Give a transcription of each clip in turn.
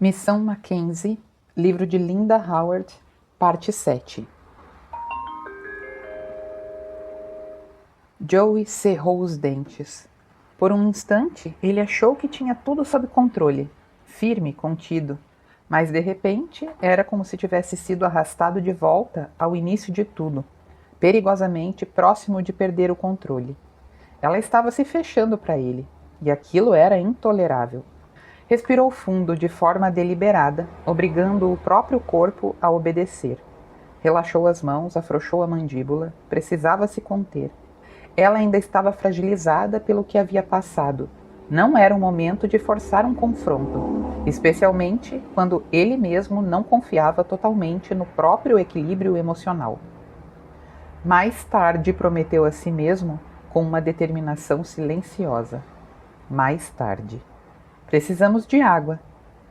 Missão Mackenzie, livro de Linda Howard, parte 7. Joey cerrou os dentes. Por um instante, ele achou que tinha tudo sob controle, firme, contido, mas de repente era como se tivesse sido arrastado de volta ao início de tudo, perigosamente próximo de perder o controle. Ela estava se fechando para ele, e aquilo era intolerável. Respirou fundo de forma deliberada, obrigando o próprio corpo a obedecer. Relaxou as mãos, afrouxou a mandíbula, precisava se conter. Ela ainda estava fragilizada pelo que havia passado. Não era o momento de forçar um confronto, especialmente quando ele mesmo não confiava totalmente no próprio equilíbrio emocional. Mais tarde prometeu a si mesmo com uma determinação silenciosa. Mais tarde. Precisamos de água,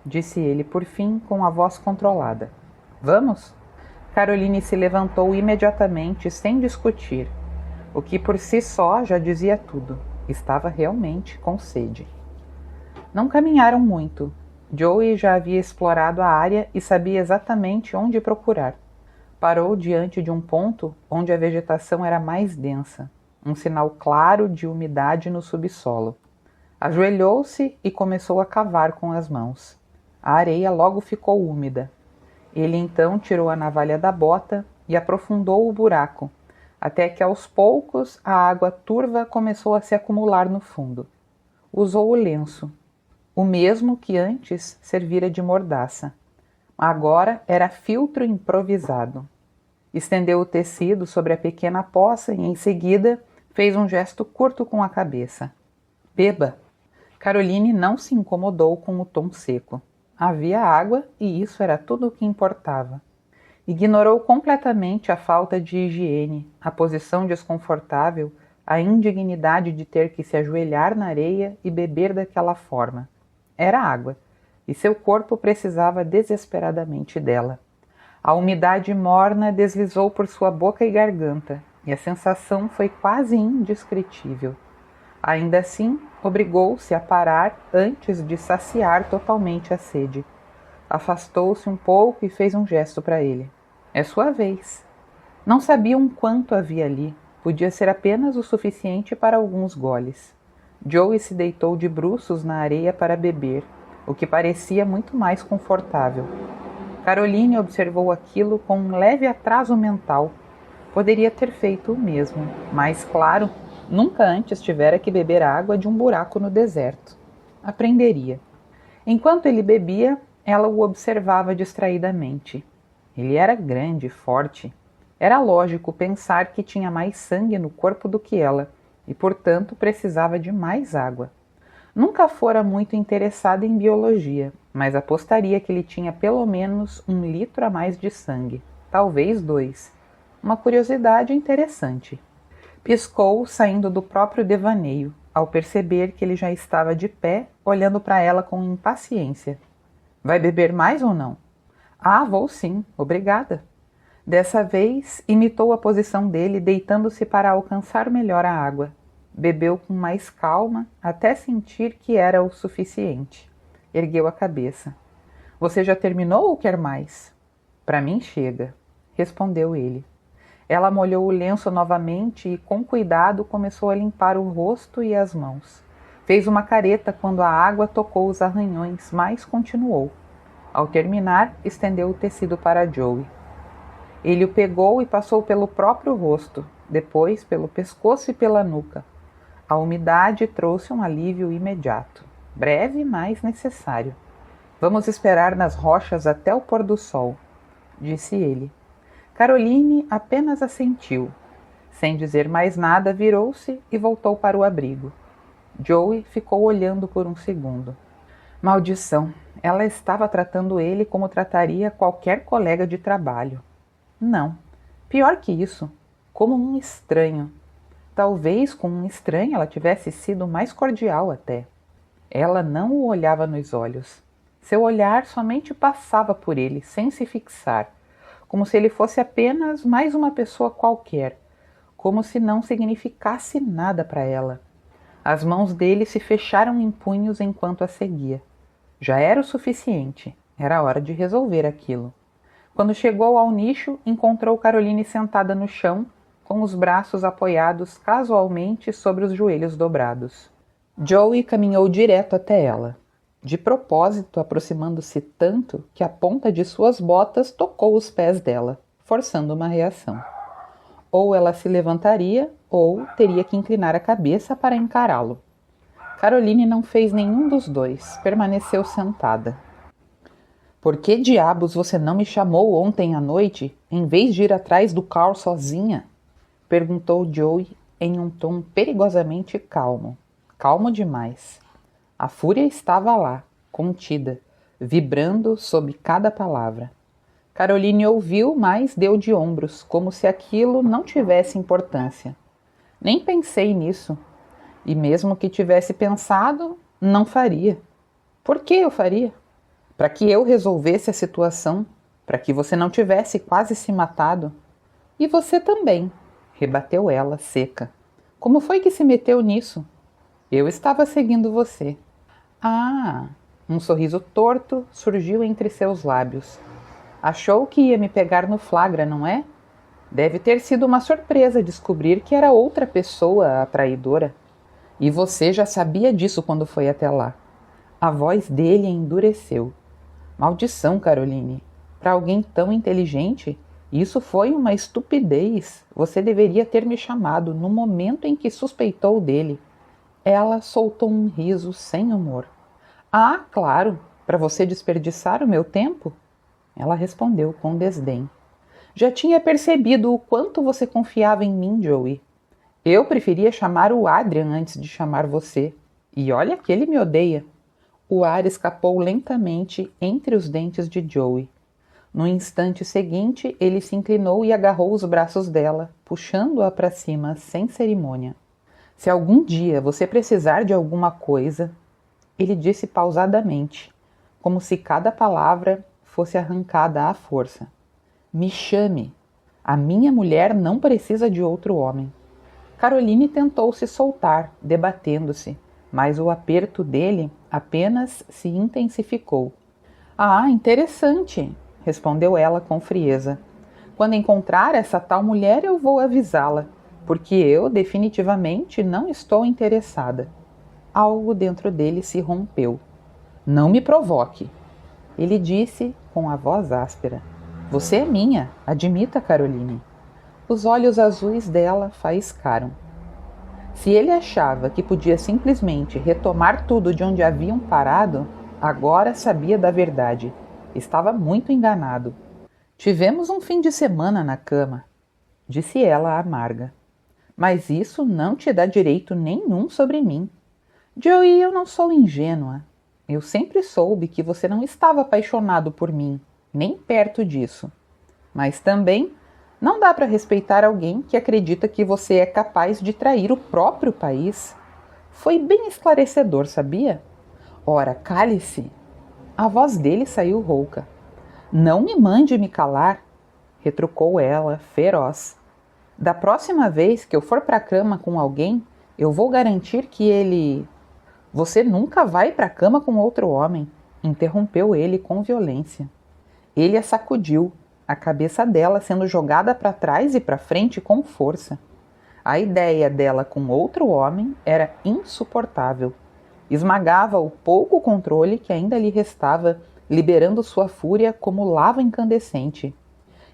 disse ele por fim com a voz controlada. Vamos? Caroline se levantou imediatamente sem discutir, o que por si só já dizia tudo. Estava realmente com sede. Não caminharam muito. Joey já havia explorado a área e sabia exatamente onde procurar. Parou diante de um ponto onde a vegetação era mais densa, um sinal claro de umidade no subsolo. Ajoelhou-se e começou a cavar com as mãos. A areia logo ficou úmida. Ele então tirou a navalha da bota e aprofundou o buraco, até que aos poucos a água turva começou a se acumular no fundo. Usou o lenço, o mesmo que antes servira de mordaça. Agora era filtro improvisado. Estendeu o tecido sobre a pequena poça e, em seguida, fez um gesto curto com a cabeça. Beba! Caroline não se incomodou com o tom seco. Havia água e isso era tudo o que importava. Ignorou completamente a falta de higiene, a posição desconfortável, a indignidade de ter que se ajoelhar na areia e beber daquela forma. Era água, e seu corpo precisava desesperadamente dela. A umidade morna deslizou por sua boca e garganta, e a sensação foi quase indescritível. Ainda assim, obrigou-se a parar antes de saciar totalmente a sede. Afastou-se um pouco e fez um gesto para ele. É sua vez. Não sabiam quanto havia ali. Podia ser apenas o suficiente para alguns goles. Joey se deitou de bruços na areia para beber, o que parecia muito mais confortável. Caroline observou aquilo com um leve atraso mental. Poderia ter feito o mesmo, mas, claro, nunca antes tivera que beber água de um buraco no deserto. Aprenderia. Enquanto ele bebia, ela o observava distraidamente. Ele era grande e forte. Era lógico pensar que tinha mais sangue no corpo do que ela e, portanto, precisava de mais água. Nunca fora muito interessada em biologia, mas apostaria que ele tinha pelo menos 1 litro a mais de sangue, talvez 2. Uma curiosidade interessante. Piscou, saindo do próprio devaneio, ao perceber que ele já estava de pé, olhando para ela com impaciência. Vai beber mais ou não? Ah, vou sim, obrigada. Dessa vez, imitou a posição dele, deitando-se para alcançar melhor a água. Bebeu com mais calma, até sentir que era o suficiente. Ergueu a cabeça. Você já terminou ou quer mais? Para mim chega, respondeu ele. Ela molhou o lenço novamente e, com cuidado, começou a limpar o rosto e as mãos. Fez uma careta quando a água tocou os arranhões, mas continuou. Ao terminar, estendeu o tecido para Joey. Ele o pegou e passou pelo próprio rosto, depois pelo pescoço e pela nuca. A umidade trouxe um alívio imediato, breve, mas necessário. Vamos esperar nas rochas até o pôr do sol, disse ele. Caroline apenas assentiu. Sem dizer mais nada, virou-se e voltou para o abrigo. Joey ficou olhando por um segundo. Maldição! Ela estava tratando ele como trataria qualquer colega de trabalho. Não, pior que isso, como um estranho. Talvez com um estranho ela tivesse sido mais cordial até. Ela não o olhava nos olhos. Seu olhar somente passava por ele, sem se fixar, como se ele fosse apenas mais uma pessoa qualquer, como se não significasse nada para ela. As mãos dele se fecharam em punhos enquanto a seguia. Já era o suficiente. Era hora de resolver aquilo. Quando chegou ao nicho, encontrou Caroline sentada no chão, com os braços apoiados casualmente sobre os joelhos dobrados. Joey caminhou direto até ela, de propósito aproximando-se tanto que a ponta de suas botas tocou os pés dela, forçando uma reação. Ou ela se levantaria, ou teria que inclinar a cabeça para encará-lo. Caroline não fez nenhum dos dois, permaneceu sentada. Por que diabos você não me chamou ontem à noite, em vez de ir atrás do Carl sozinha? Perguntou Joey em um tom perigosamente calmo. Calmo demais. A fúria estava lá, contida, vibrando sob cada palavra. Caroline ouviu, mas deu de ombros, como se aquilo não tivesse importância. Nem pensei nisso. E mesmo que tivesse pensado, não faria. Por que eu faria? Para que eu resolvesse a situação, para que você não tivesse quase se matado. E você também, rebateu ela, seca. Como foi que se meteu nisso? Eu estava seguindo você. Ah, um sorriso torto surgiu entre seus lábios. Achou que ia me pegar no flagra, não é? Deve ter sido uma surpresa descobrir que era outra pessoa a traidora. E você já sabia disso quando foi até lá. A voz dele endureceu. Maldição, Caroline. Para alguém tão inteligente, isso foi uma estupidez. Você deveria ter me chamado no momento em que suspeitou dele. Ela soltou um riso sem humor. Ah, claro, para você desperdiçar o meu tempo? Ela respondeu com desdém. Já tinha percebido o quanto você confiava em mim, Joey. Eu preferia chamar o Adrian antes de chamar você. E olha que ele me odeia. O ar escapou lentamente entre os dentes de Joey. No instante seguinte, ele se inclinou e agarrou os braços dela, puxando-a para cima sem cerimônia. Se algum dia você precisar de alguma coisa, ele disse pausadamente, como se cada palavra fosse arrancada à força. Me chame. A minha mulher não precisa de outro homem. Caroline tentou se soltar, debatendo-se, mas o aperto dele apenas se intensificou. Ah, interessante, respondeu ela com frieza. Quando encontrar essa tal mulher eu vou avisá-la, porque eu definitivamente não estou interessada. Algo dentro dele se rompeu. Não me provoque. Ele disse com a voz áspera. Você é minha, admita, Caroline. Os olhos azuis dela faiscaram. Se ele achava que podia simplesmente retomar tudo de onde haviam parado, agora sabia da verdade. Estava muito enganado. Tivemos um fim de semana na cama, disse ela amarga. Mas isso não te dá direito nenhum sobre mim. Joey, eu não sou ingênua. Eu sempre soube que você não estava apaixonado por mim, nem perto disso. Mas também não dá para respeitar alguém que acredita que você é capaz de trair o próprio país. Foi bem esclarecedor, sabia? Ora, cale-se. A voz dele saiu rouca. Não me mande me calar, retrucou ela, feroz. Da próxima vez que eu for para a cama com alguém, eu vou garantir que ele... Você nunca vai para a cama com outro homem, interrompeu ele com violência. Ele a sacudiu, a cabeça dela sendo jogada para trás e para frente com força. A ideia dela com outro homem era insuportável. Esmagava o pouco controle que ainda lhe restava, liberando sua fúria como lava incandescente.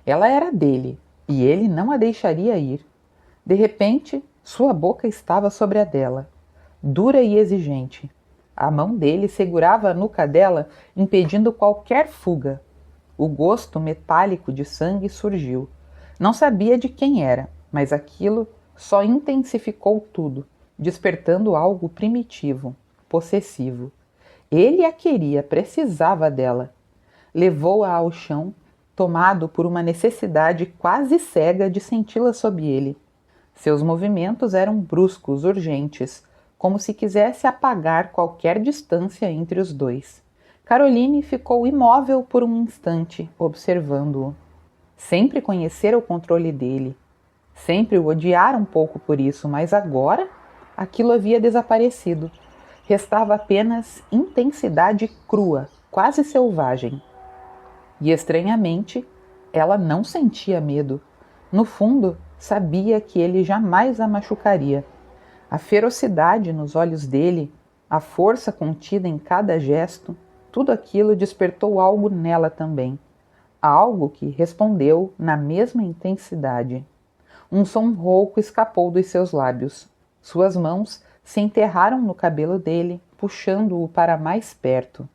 Ela era dele, e ele não a deixaria ir. De repente, sua boca estava sobre a dela, dura e exigente. A mão dele segurava a nuca dela, impedindo qualquer fuga. O gosto metálico de sangue surgiu. Não sabia de quem era, mas aquilo só intensificou tudo, despertando algo primitivo, possessivo. Ele a queria, precisava dela. Levou-a ao chão, tomado por uma necessidade quase cega de senti-la sob ele. Seus movimentos eram bruscos, urgentes, como se quisesse apagar qualquer distância entre os dois. Caroline ficou imóvel por um instante, observando-o. Sempre conhecera o controle dele. Sempre o odiara um pouco por isso, mas agora aquilo havia desaparecido. Restava apenas intensidade crua, quase selvagem. E estranhamente, ela não sentia medo. No fundo, sabia que ele jamais a machucaria. A ferocidade nos olhos dele, a força contida em cada gesto, tudo aquilo despertou algo nela também. Algo que respondeu na mesma intensidade. Um som rouco escapou dos seus lábios. Suas mãos se enterraram no cabelo dele, puxando-o para mais perto.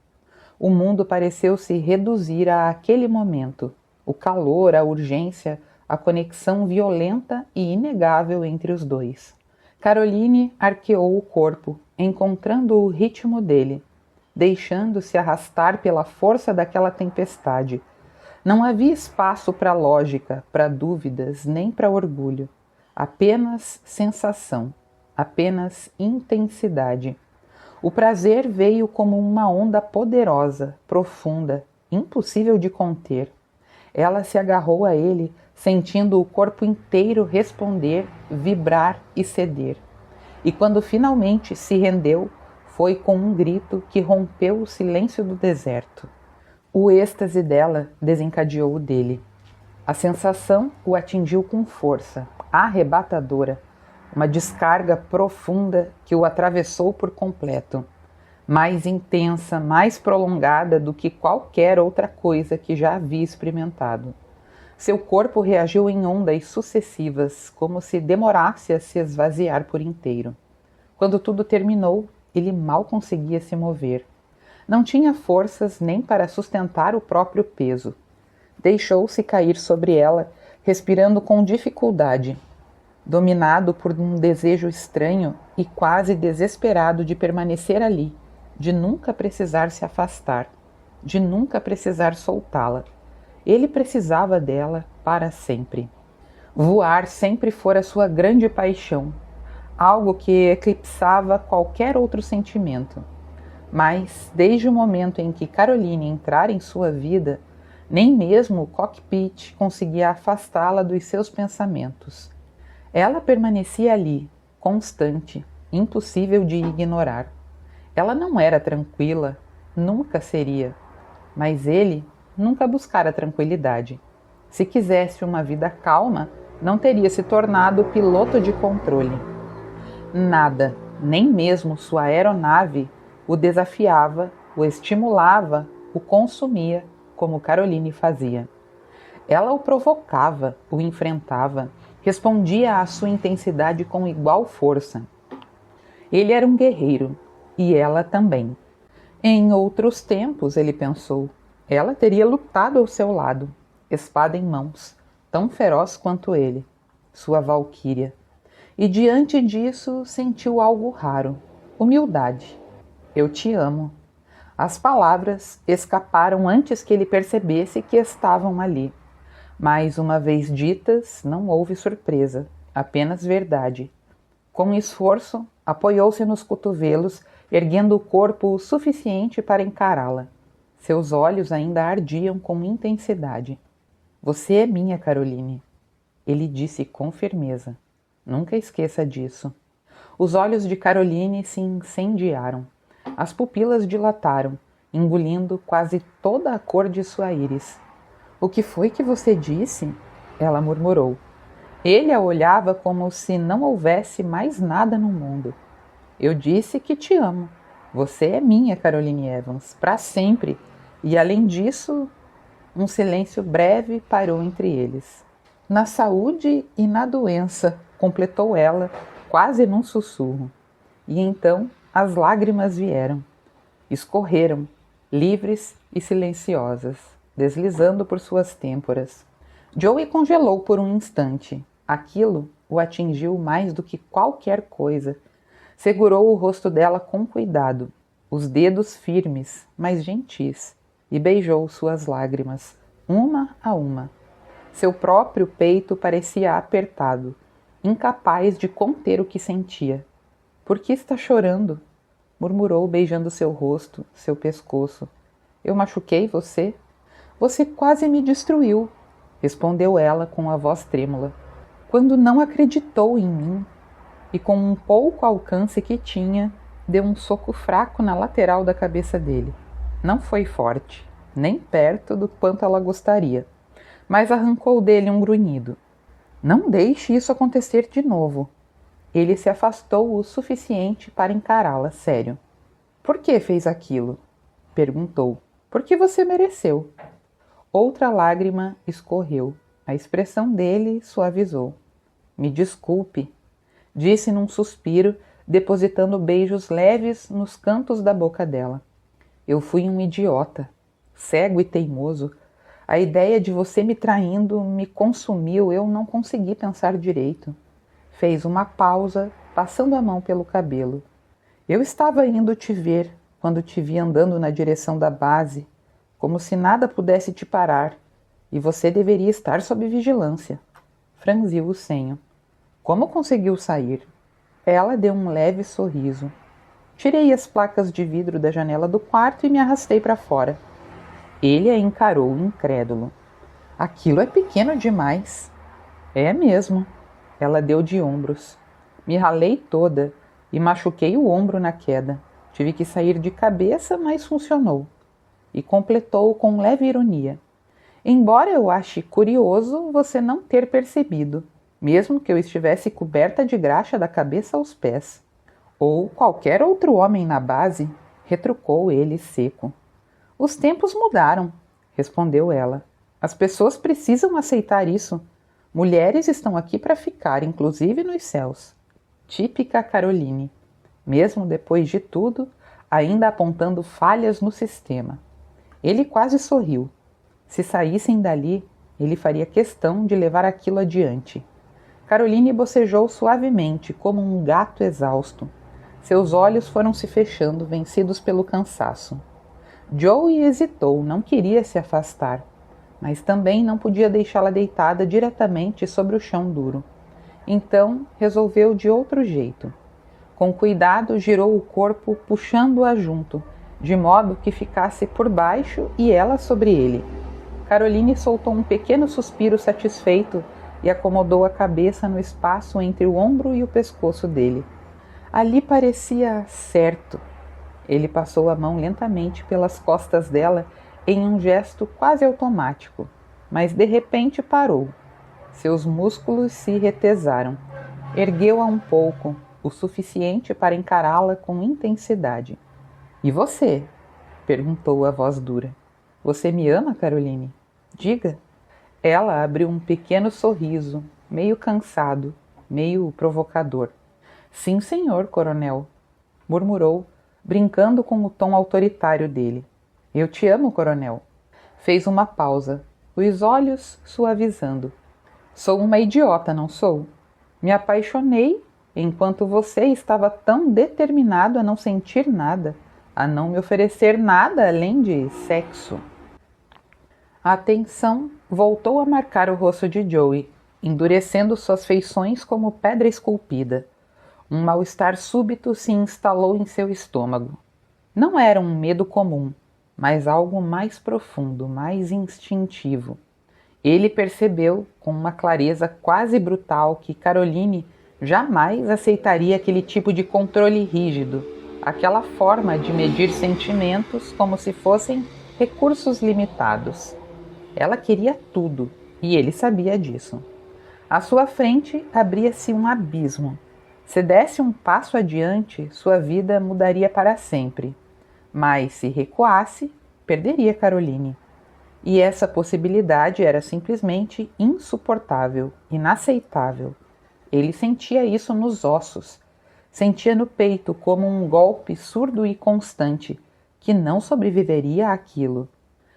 O mundo pareceu se reduzir àquele momento. O calor, a urgência, a conexão violenta e inegável entre os dois. Caroline arqueou o corpo, encontrando o ritmo dele, deixando-se arrastar pela força daquela tempestade. Não havia espaço para lógica, para dúvidas, nem para orgulho. Apenas sensação, apenas intensidade. O prazer veio como uma onda poderosa, profunda, impossível de conter. Ela se agarrou a ele, sentindo o corpo inteiro responder, vibrar e ceder. E quando finalmente se rendeu, foi com um grito que rompeu o silêncio do deserto. O êxtase dela desencadeou o dele. A sensação o atingiu com força, arrebatadora, uma descarga profunda que o atravessou por completo, mais intensa, mais prolongada do que qualquer outra coisa que já havia experimentado. Seu corpo reagiu em ondas sucessivas, como se demorasse a se esvaziar por inteiro. Quando tudo terminou, ele mal conseguia se mover. Não tinha forças nem para sustentar o próprio peso. Deixou-se cair sobre ela, respirando com dificuldade, dominado por um desejo estranho e quase desesperado de permanecer ali, de nunca precisar se afastar, de nunca precisar soltá-la. Ele precisava dela para sempre. Voar sempre fora sua grande paixão, algo que eclipsava qualquer outro sentimento. Mas, desde o momento em que Caroline entrara em sua vida, nem mesmo o cockpit conseguia afastá-la dos seus pensamentos. Ela permanecia ali, constante, impossível de ignorar. Ela não era tranquila, nunca seria, mas ele nunca buscara tranquilidade. Se quisesse uma vida calma, não teria se tornado piloto de controle. Nada, nem mesmo sua aeronave, o desafiava, o estimulava, o consumia, como Caroline fazia. Ela o provocava, o enfrentava, respondia à sua intensidade com igual força. Ele era um guerreiro, e ela também. Em outros tempos, ele pensou, ela teria lutado ao seu lado, espada em mãos, tão feroz quanto ele, sua valquíria. E diante disso sentiu algo raro, humildade. Eu te amo. As palavras escaparam antes que ele percebesse que estavam ali. Mas uma vez ditas, não houve surpresa, apenas verdade. Com esforço, apoiou-se nos cotovelos, erguendo o corpo o suficiente para encará-la. Seus olhos ainda ardiam com intensidade. Você é minha, Caroline. Ele disse com firmeza. Nunca esqueça disso. Os olhos de Caroline se incendiaram. As pupilas dilataram, engolindo quase toda a cor de sua íris. O que foi que você disse? Ela murmurou. Ele a olhava como se não houvesse mais nada no mundo. Eu disse que te amo. Você é minha, Caroline Evans, para sempre. E além disso, um silêncio breve pairou entre eles. Na saúde e na doença, completou ela, quase num sussurro. E então as lágrimas vieram. Escorreram, livres e silenciosas, deslizando por suas têmporas. Joey congelou por um instante. Aquilo o atingiu mais do que qualquer coisa. Segurou o rosto dela com cuidado, os dedos firmes, mas gentis, e beijou suas lágrimas, uma a uma. Seu próprio peito parecia apertado, incapaz de conter o que sentia. Por que está chorando? Murmurou, beijando seu rosto, seu pescoço. Eu machuquei você? Você quase me destruiu, respondeu ela com a voz trêmula. Quando não acreditou em mim, e com um pouco alcance que tinha, deu um soco fraco na lateral da cabeça dele. Não foi forte, nem perto do quanto ela gostaria, mas arrancou dele um grunhido. Não deixe isso acontecer de novo. Ele se afastou o suficiente para encará-la sério. Por que fez aquilo? Perguntou. Porque você mereceu. Outra lágrima escorreu. A expressão dele suavizou. Me desculpe, disse num suspiro, depositando beijos leves nos cantos da boca dela. Eu fui um idiota, cego e teimoso. A ideia de você me traindo me consumiu, eu não consegui pensar direito. Fez uma pausa, passando a mão pelo cabelo. Eu estava indo te ver quando te vi andando na direção da base, como se nada pudesse te parar, e você deveria estar sob vigilância. Franziu o senho. Como conseguiu sair? Ela deu um leve sorriso. Tirei as placas de vidro da janela do quarto e me arrastei para fora. Ele a encarou incrédulo. Aquilo é pequeno demais. É mesmo. Ela deu de ombros. Me ralei toda e machuquei o ombro na queda. Tive que sair de cabeça, mas funcionou. E completou com leve ironia. Embora eu ache curioso você não ter percebido, mesmo que eu estivesse coberta de graxa da cabeça aos pés. Ou qualquer outro homem na base, retrucou ele seco. Os tempos mudaram, respondeu ela. As pessoas precisam aceitar isso. Mulheres estão aqui para ficar, inclusive nos céus. Típica Caroline. Mesmo depois de tudo, ainda apontando falhas no sistema. Ele quase sorriu. Se saíssem dali, ele faria questão de levar aquilo adiante. Caroline bocejou suavemente, como um gato exausto. Seus olhos foram se fechando, vencidos pelo cansaço. Joey hesitou, não queria se afastar, mas também não podia deixá-la deitada diretamente sobre o chão duro. Então, resolveu de outro jeito. Com cuidado, girou o corpo, puxando-a junto, de modo que ficasse por baixo e ela sobre ele. Caroline soltou um pequeno suspiro satisfeito e acomodou a cabeça no espaço entre o ombro e o pescoço dele. Ali parecia certo. Ele passou a mão lentamente pelas costas dela em um gesto quase automático, mas de repente parou. Seus músculos se retesaram. Ergueu-a um pouco, o suficiente para encará-la com intensidade. E você? Perguntou a voz dura. Você me ama, Caroline? Diga. Ela abriu um pequeno sorriso, meio cansado, meio provocador. Sim, senhor, coronel, murmurou, brincando com o tom autoritário dele. Eu te amo, coronel. Fez uma pausa, os olhos suavizando. Sou uma idiota, não sou? Me apaixonei enquanto você estava tão determinado a não sentir nada, a não me oferecer nada além de sexo. A atenção voltou a marcar o rosto de Joey, endurecendo suas feições como pedra esculpida. Um mal-estar súbito se instalou em seu estômago. Não era um medo comum, mas algo mais profundo, mais instintivo. Ele percebeu, com uma clareza quase brutal, que Caroline jamais aceitaria aquele tipo de controle rígido, aquela forma de medir sentimentos como se fossem recursos limitados. Ela queria tudo, e ele sabia disso. À sua frente abria-se um abismo. Se desse um passo adiante, sua vida mudaria para sempre. Mas se recuasse, perderia Caroline. E essa possibilidade era simplesmente insuportável, inaceitável. Ele sentia isso nos ossos. Sentia no peito como um golpe surdo e constante, que não sobreviveria àquilo.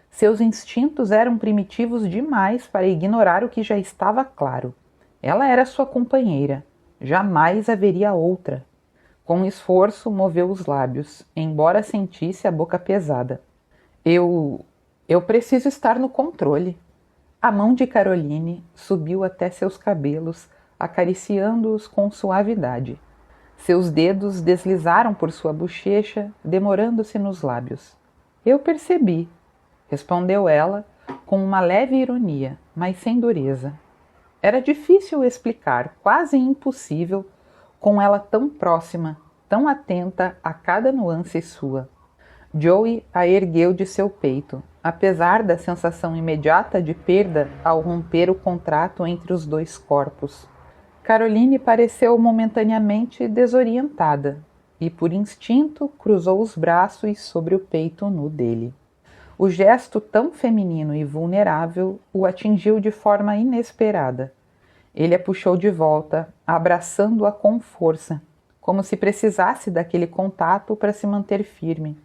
Seus instintos eram primitivos demais para ignorar o que já estava claro. Ela era sua companheira. Jamais haveria outra. Com esforço, moveu os lábios, embora sentisse a boca pesada. Eu preciso estar no controle. A mão de Caroline subiu até seus cabelos, acariciando-os com suavidade. Seus dedos deslizaram por sua bochecha, demorando-se nos lábios. Eu percebi, respondeu ela, com uma leve ironia, mas sem dureza. Era difícil explicar, quase impossível, com ela tão próxima, tão atenta a cada nuance sua. Joey a ergueu de seu peito, apesar da sensação imediata de perda ao romper o contrato entre os dois corpos. Caroline pareceu momentaneamente desorientada e, por instinto, cruzou os braços sobre o peito nu dele. O gesto tão feminino e vulnerável o atingiu de forma inesperada. Ele a puxou de volta, abraçando-a com força, como se precisasse daquele contato para se manter firme.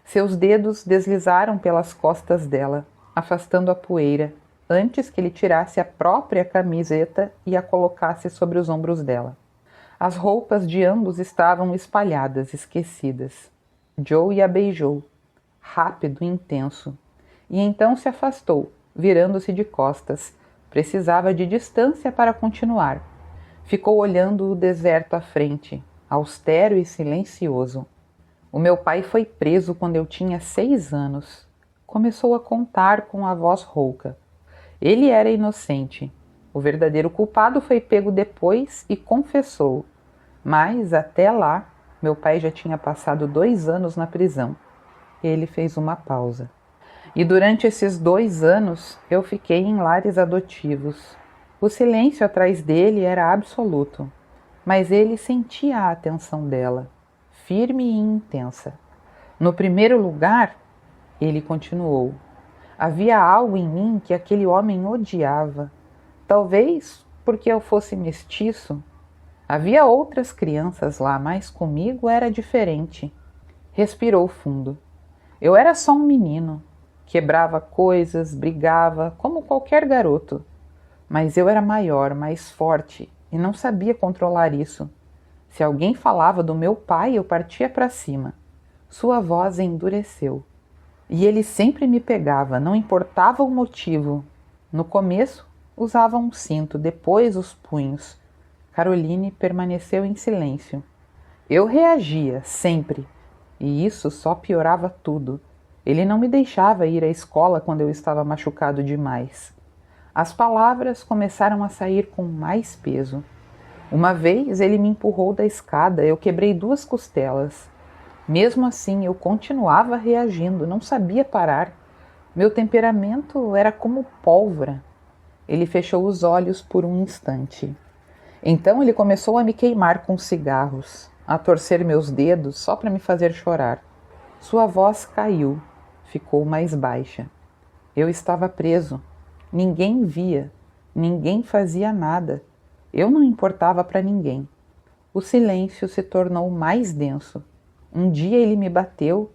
Seus dedos deslizaram pelas costas dela, afastando a poeira, antes que ele tirasse a própria camiseta e a colocasse sobre os ombros dela. As roupas de ambos estavam espalhadas, esquecidas. Joey a beijou, rápido e intenso, e então se afastou, virando-se de costas. Precisava de distância para continuar. Ficou olhando o deserto à frente, austero e silencioso. O meu pai foi preso quando eu tinha 6 anos. Começou a contar com a voz rouca. Ele era inocente. O verdadeiro culpado foi pego depois e confessou. Mas, até lá, meu pai já tinha passado 2 anos na prisão. Ele fez uma pausa. E durante esses 2 anos, eu fiquei em lares adotivos. O silêncio atrás dele era absoluto, mas ele sentia a atenção dela, firme e intensa. No primeiro lugar, ele continuou, havia algo em mim que aquele homem odiava. Talvez porque eu fosse mestiço. Havia outras crianças lá, mas comigo era diferente. Respirou fundo. Eu era só um menino. Quebrava coisas, brigava, como qualquer garoto. Mas eu era maior, mais forte, e não sabia controlar isso. Se alguém falava do meu pai, eu partia para cima. Sua voz endureceu. E ele sempre me pegava, não importava o motivo. No começo, usava um cinto, depois os punhos. Caroline permaneceu em silêncio. Eu reagia, sempre, e isso só piorava tudo. Ele não me deixava ir à escola quando eu estava machucado demais. As palavras começaram a sair com mais peso. Uma vez ele me empurrou da escada, eu quebrei 2 costelas. Mesmo assim, eu continuava reagindo, não sabia parar. Meu temperamento era como pólvora. Ele fechou os olhos por um instante. Então ele começou a me queimar com cigarros, a torcer meus dedos só para me fazer chorar. Sua voz caiu, ficou mais baixa. Eu estava preso. Ninguém via, ninguém fazia nada. Eu não importava para ninguém. O silêncio se tornou mais denso. Um dia ele me bateu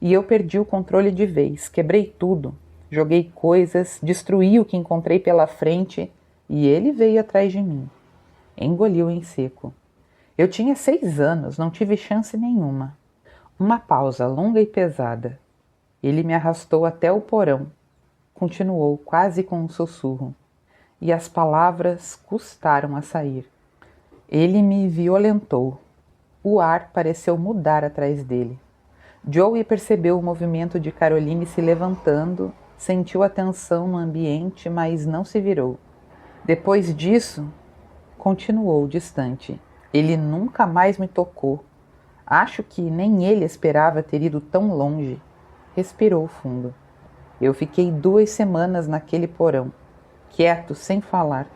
e eu perdi o controle de vez. Quebrei tudo, joguei coisas, destruí o que encontrei pela frente e ele veio atrás de mim. Engoliu em seco. Eu tinha 6 anos, não tive chance nenhuma. Uma pausa longa e pesada. Ele me arrastou até o porão. Continuou quase com um sussurro. E as palavras custaram a sair. Ele me violentou. O ar pareceu mudar atrás dele. Joey percebeu o movimento de Caroline se levantando, sentiu a tensão no ambiente, mas não se virou. Depois disso, continuou distante. Ele nunca mais me tocou. Acho que nem ele esperava ter ido tão longe. Respirou fundo. Eu fiquei 2 semanas naquele porão, quieto, sem falar.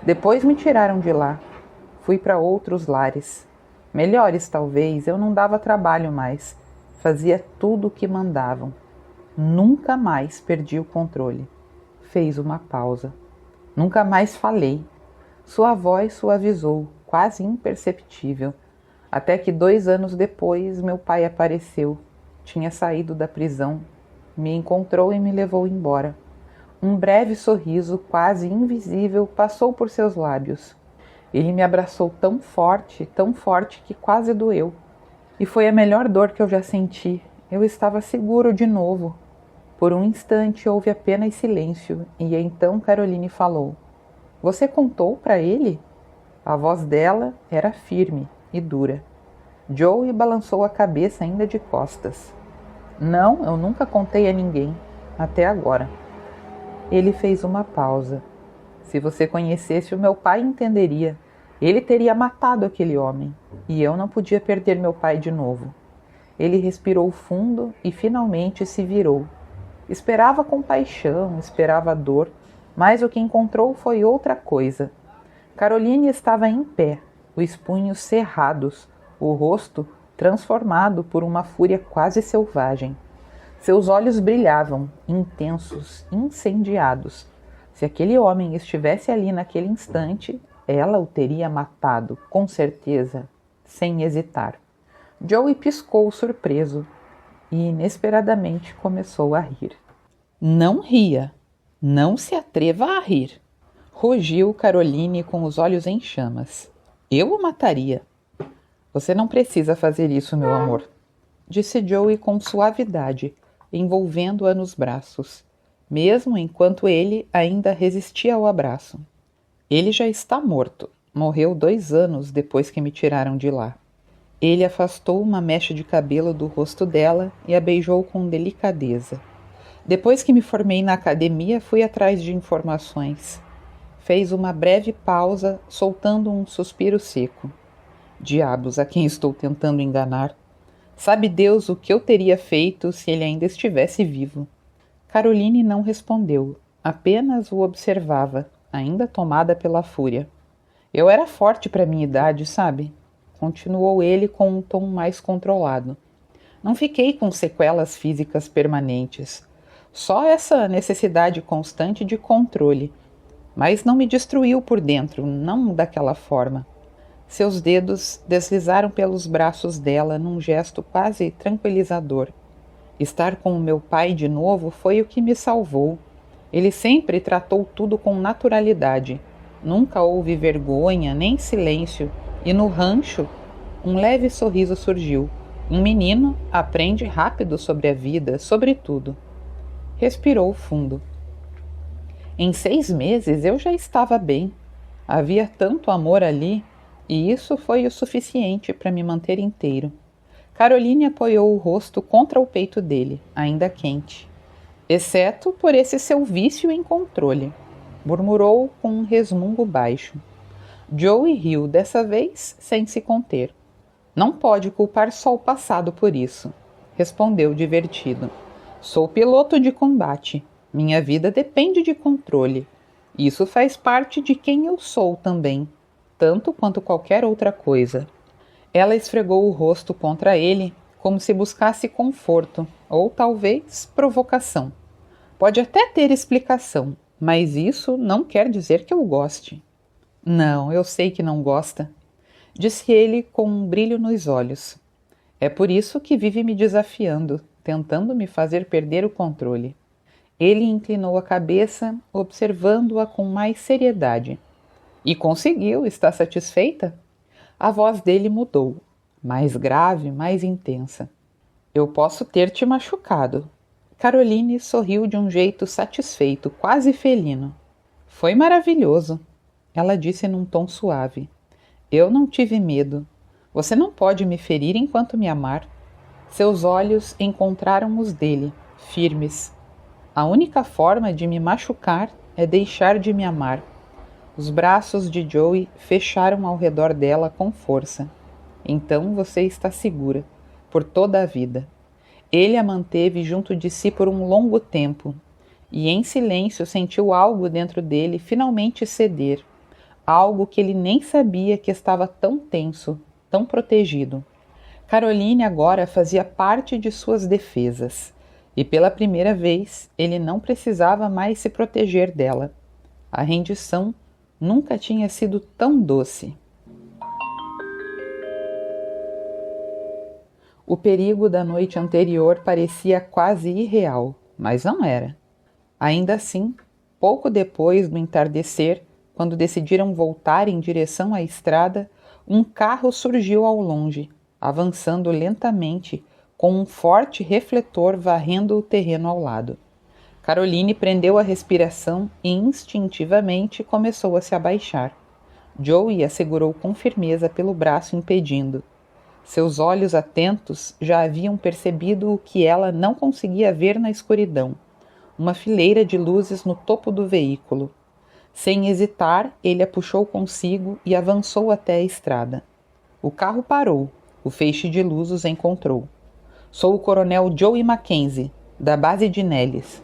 Depois me tiraram de lá. Fui para outros lares. Melhores, talvez, eu não dava trabalho mais. Fazia tudo o que mandavam. Nunca mais perdi o controle. Fez uma pausa. Nunca mais falei. Sua voz suavizou, quase imperceptível. Até que 2 anos depois, meu pai apareceu. Tinha saído da prisão. Me encontrou e me levou embora. Um breve sorriso, quase invisível, passou por seus lábios. Ele me abraçou tão forte que quase doeu. E foi a melhor dor que eu já senti. Eu estava seguro de novo. Por um instante houve apenas silêncio, e então Caroline falou. Você contou para ele? A voz dela era firme e dura. Joey balançou a cabeça ainda de costas. Não, eu nunca contei a ninguém, até agora. Ele fez uma pausa. Se você conhecesse o meu pai, entenderia. Ele teria matado aquele homem, e eu não podia perder meu pai de novo. Ele respirou fundo e finalmente se virou. Esperava compaixão, esperava dor, mas o que encontrou foi outra coisa. Caroline estava em pé, os punhos cerrados, o rosto transformado por uma fúria quase selvagem. Seus olhos brilhavam, intensos, incendiados. Se aquele homem estivesse ali naquele instante, ela o teria matado, com certeza, sem hesitar. Joey piscou surpreso e inesperadamente começou a rir. Não ria, não se atreva a rir, rugiu Caroline com os olhos em chamas. Eu o mataria. Você não precisa fazer isso, meu amor, disse Joey com suavidade, envolvendo-a nos braços, mesmo enquanto ele ainda resistia ao abraço. Ele já está morto. Morreu 2 anos depois que me tiraram de lá. Ele afastou uma mecha de cabelo do rosto dela e a beijou com delicadeza. Depois que me formei na academia, fui atrás de informações. Fez uma breve pausa, soltando um suspiro seco. Diabos, a quem estou tentando enganar? Sabe Deus o que eu teria feito se ele ainda estivesse vivo? Caroline não respondeu, apenas o observava, ainda tomada pela fúria. Eu era forte para minha idade, sabe? Continuou ele com um tom mais controlado. Não fiquei com sequelas físicas permanentes. Só essa necessidade constante de controle. Mas não me destruiu por dentro, não daquela forma. Seus dedos deslizaram pelos braços dela num gesto quase tranquilizador. Estar com o meu pai de novo foi o que me salvou. Ele sempre tratou tudo com naturalidade. Nunca houve vergonha nem silêncio, e no rancho um leve sorriso surgiu. Um menino aprende rápido sobre a vida, sobre tudo. Respirou fundo. Em 6 meses eu já estava bem. Havia tanto amor ali, e isso foi o suficiente para me manter inteiro. Caroline apoiou o rosto contra o peito dele, ainda quente. Exceto por esse seu vício em controle, murmurou com um resmungo baixo. Joey riu, dessa vez sem se conter. Não pode culpar só o passado por isso, respondeu divertido. Sou piloto de combate. Minha vida depende de controle. Isso faz parte de quem eu sou também, tanto quanto qualquer outra coisa. Ela esfregou o rosto contra ele, como se buscasse conforto, ou talvez provocação. Pode até ter explicação, mas isso não quer dizer que eu goste. Não, eu sei que não gosta, disse ele com um brilho nos olhos. É por isso que vive me desafiando, tentando me fazer perder o controle. Ele inclinou a cabeça, observando-a com mais seriedade. E conseguiu, está satisfeita? A voz dele mudou, mais grave, mais intensa. Eu posso ter te machucado. Caroline sorriu de um jeito satisfeito, quase felino. Foi maravilhoso, ela disse num tom suave. Eu não tive medo. Você não pode me ferir enquanto me amar. Seus olhos encontraram os dele, firmes. A única forma de me machucar é deixar de me amar. Os braços de Joey fecharam ao redor dela com força. Então você está segura, por toda a vida. Ele a manteve junto de si por um longo tempo, e em silêncio sentiu algo dentro dele finalmente ceder, algo que ele nem sabia que estava tão tenso, tão protegido. Caroline agora fazia parte de suas defesas, e pela primeira vez ele não precisava mais se proteger dela. A rendição nunca tinha sido tão doce. O perigo da noite anterior parecia quase irreal, mas não era. Ainda assim, pouco depois do entardecer, quando decidiram voltar em direção à estrada, um carro surgiu ao longe, avançando lentamente, com um forte refletor varrendo o terreno ao lado. Caroline prendeu a respiração e instintivamente começou a se abaixar. Joey a segurou com firmeza pelo braço, impedindo. Seus olhos atentos já haviam percebido o que ela não conseguia ver na escuridão: uma fileira de luzes no topo do veículo. Sem hesitar, ele a puxou consigo e avançou até a estrada. O carro parou. O feixe de luz os encontrou. Sou o coronel Joey Mackenzie, da base de Nellis,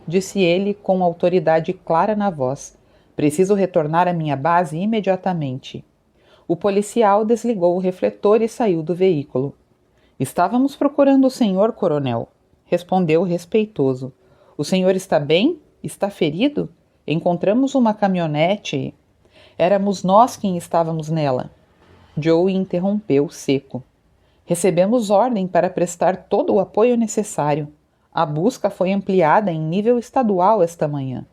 disse ele com autoridade clara na voz. Preciso retornar à minha base imediatamente. O policial desligou o refletor e saiu do veículo. Estávamos procurando o senhor, coronel, respondeu respeitoso. O senhor está bem? Está ferido? Encontramos uma caminhonete. Éramos nós quem estávamos nela. Joey interrompeu, seco. Recebemos ordem para prestar todo o apoio necessário. A busca foi ampliada em nível estadual esta manhã.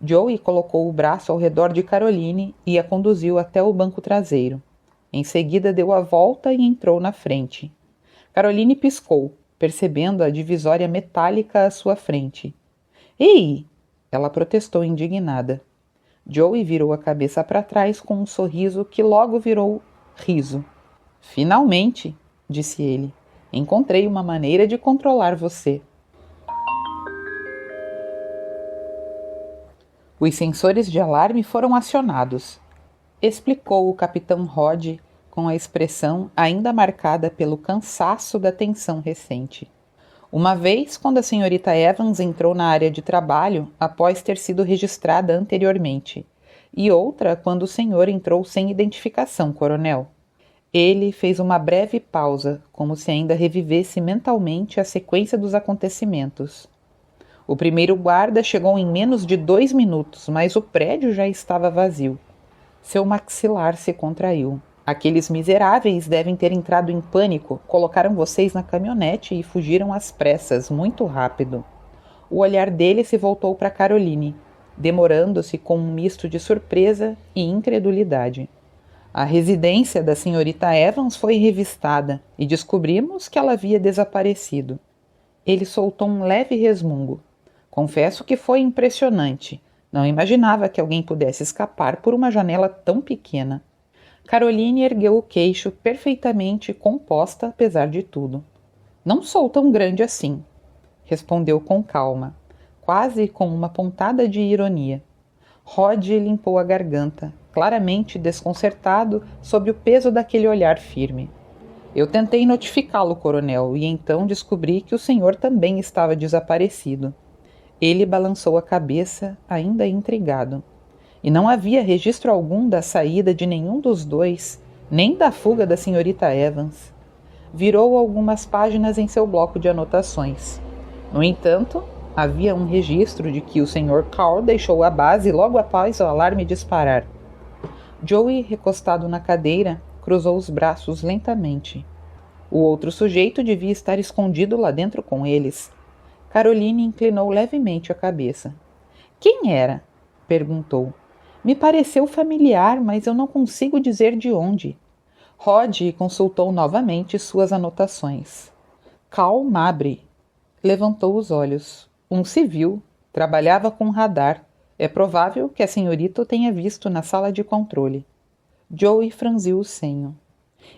Joey colocou o braço ao redor de Caroline e a conduziu até o banco traseiro. Em seguida deu a volta e entrou na frente. Caroline piscou, percebendo a divisória metálica à sua frente. Ei! Ela protestou indignada. Joey virou a cabeça para trás com um sorriso que logo virou riso. Finalmente, disse ele, encontrei uma maneira de controlar você. Os sensores de alarme foram acionados, explicou o capitão Rod com a expressão ainda marcada pelo cansaço da tensão recente. Uma vez, quando a senhorita Evans entrou na área de trabalho após ter sido registrada anteriormente, e outra quando o senhor entrou sem identificação, coronel. Ele fez uma breve pausa, como se ainda revivesse mentalmente a sequência dos acontecimentos. O primeiro guarda chegou em menos de 2 minutos, mas o prédio já estava vazio. Seu maxilar se contraiu. Aqueles miseráveis devem ter entrado em pânico, colocaram vocês na caminhonete e fugiram às pressas, muito rápido. O olhar dele se voltou para Caroline, demorando-se com um misto de surpresa e incredulidade. A residência da senhorita Evans foi revistada e descobrimos que ela havia desaparecido. Ele soltou um leve resmungo. Confesso que foi impressionante. Não imaginava que alguém pudesse escapar por uma janela tão pequena. Caroline ergueu o queixo perfeitamente composta apesar de tudo. Não sou tão grande assim, respondeu com calma, quase com uma pontada de ironia. Rod limpou a garganta, claramente desconcertado sob o peso daquele olhar firme. Eu tentei notificá-lo, coronel, e então descobri que o senhor também estava desaparecido. Ele balançou a cabeça, ainda intrigado. E não havia registro algum da saída de nenhum dos dois, nem da fuga da senhorita Evans. Virou algumas páginas em seu bloco de anotações. No entanto, havia um registro de que o Sr. Carl deixou a base logo após o alarme disparar. Joey, recostado na cadeira, cruzou os braços lentamente. O outro sujeito devia estar escondido lá dentro com eles. Caroline inclinou levemente a cabeça. Quem era? Perguntou. Me pareceu familiar, mas eu não consigo dizer de onde. Rod consultou novamente suas anotações. Carl Mabry. Levantou os olhos. Um civil. Trabalhava com radar. É provável que a senhorita o tenha visto na sala de controle. Joey franziu o senho.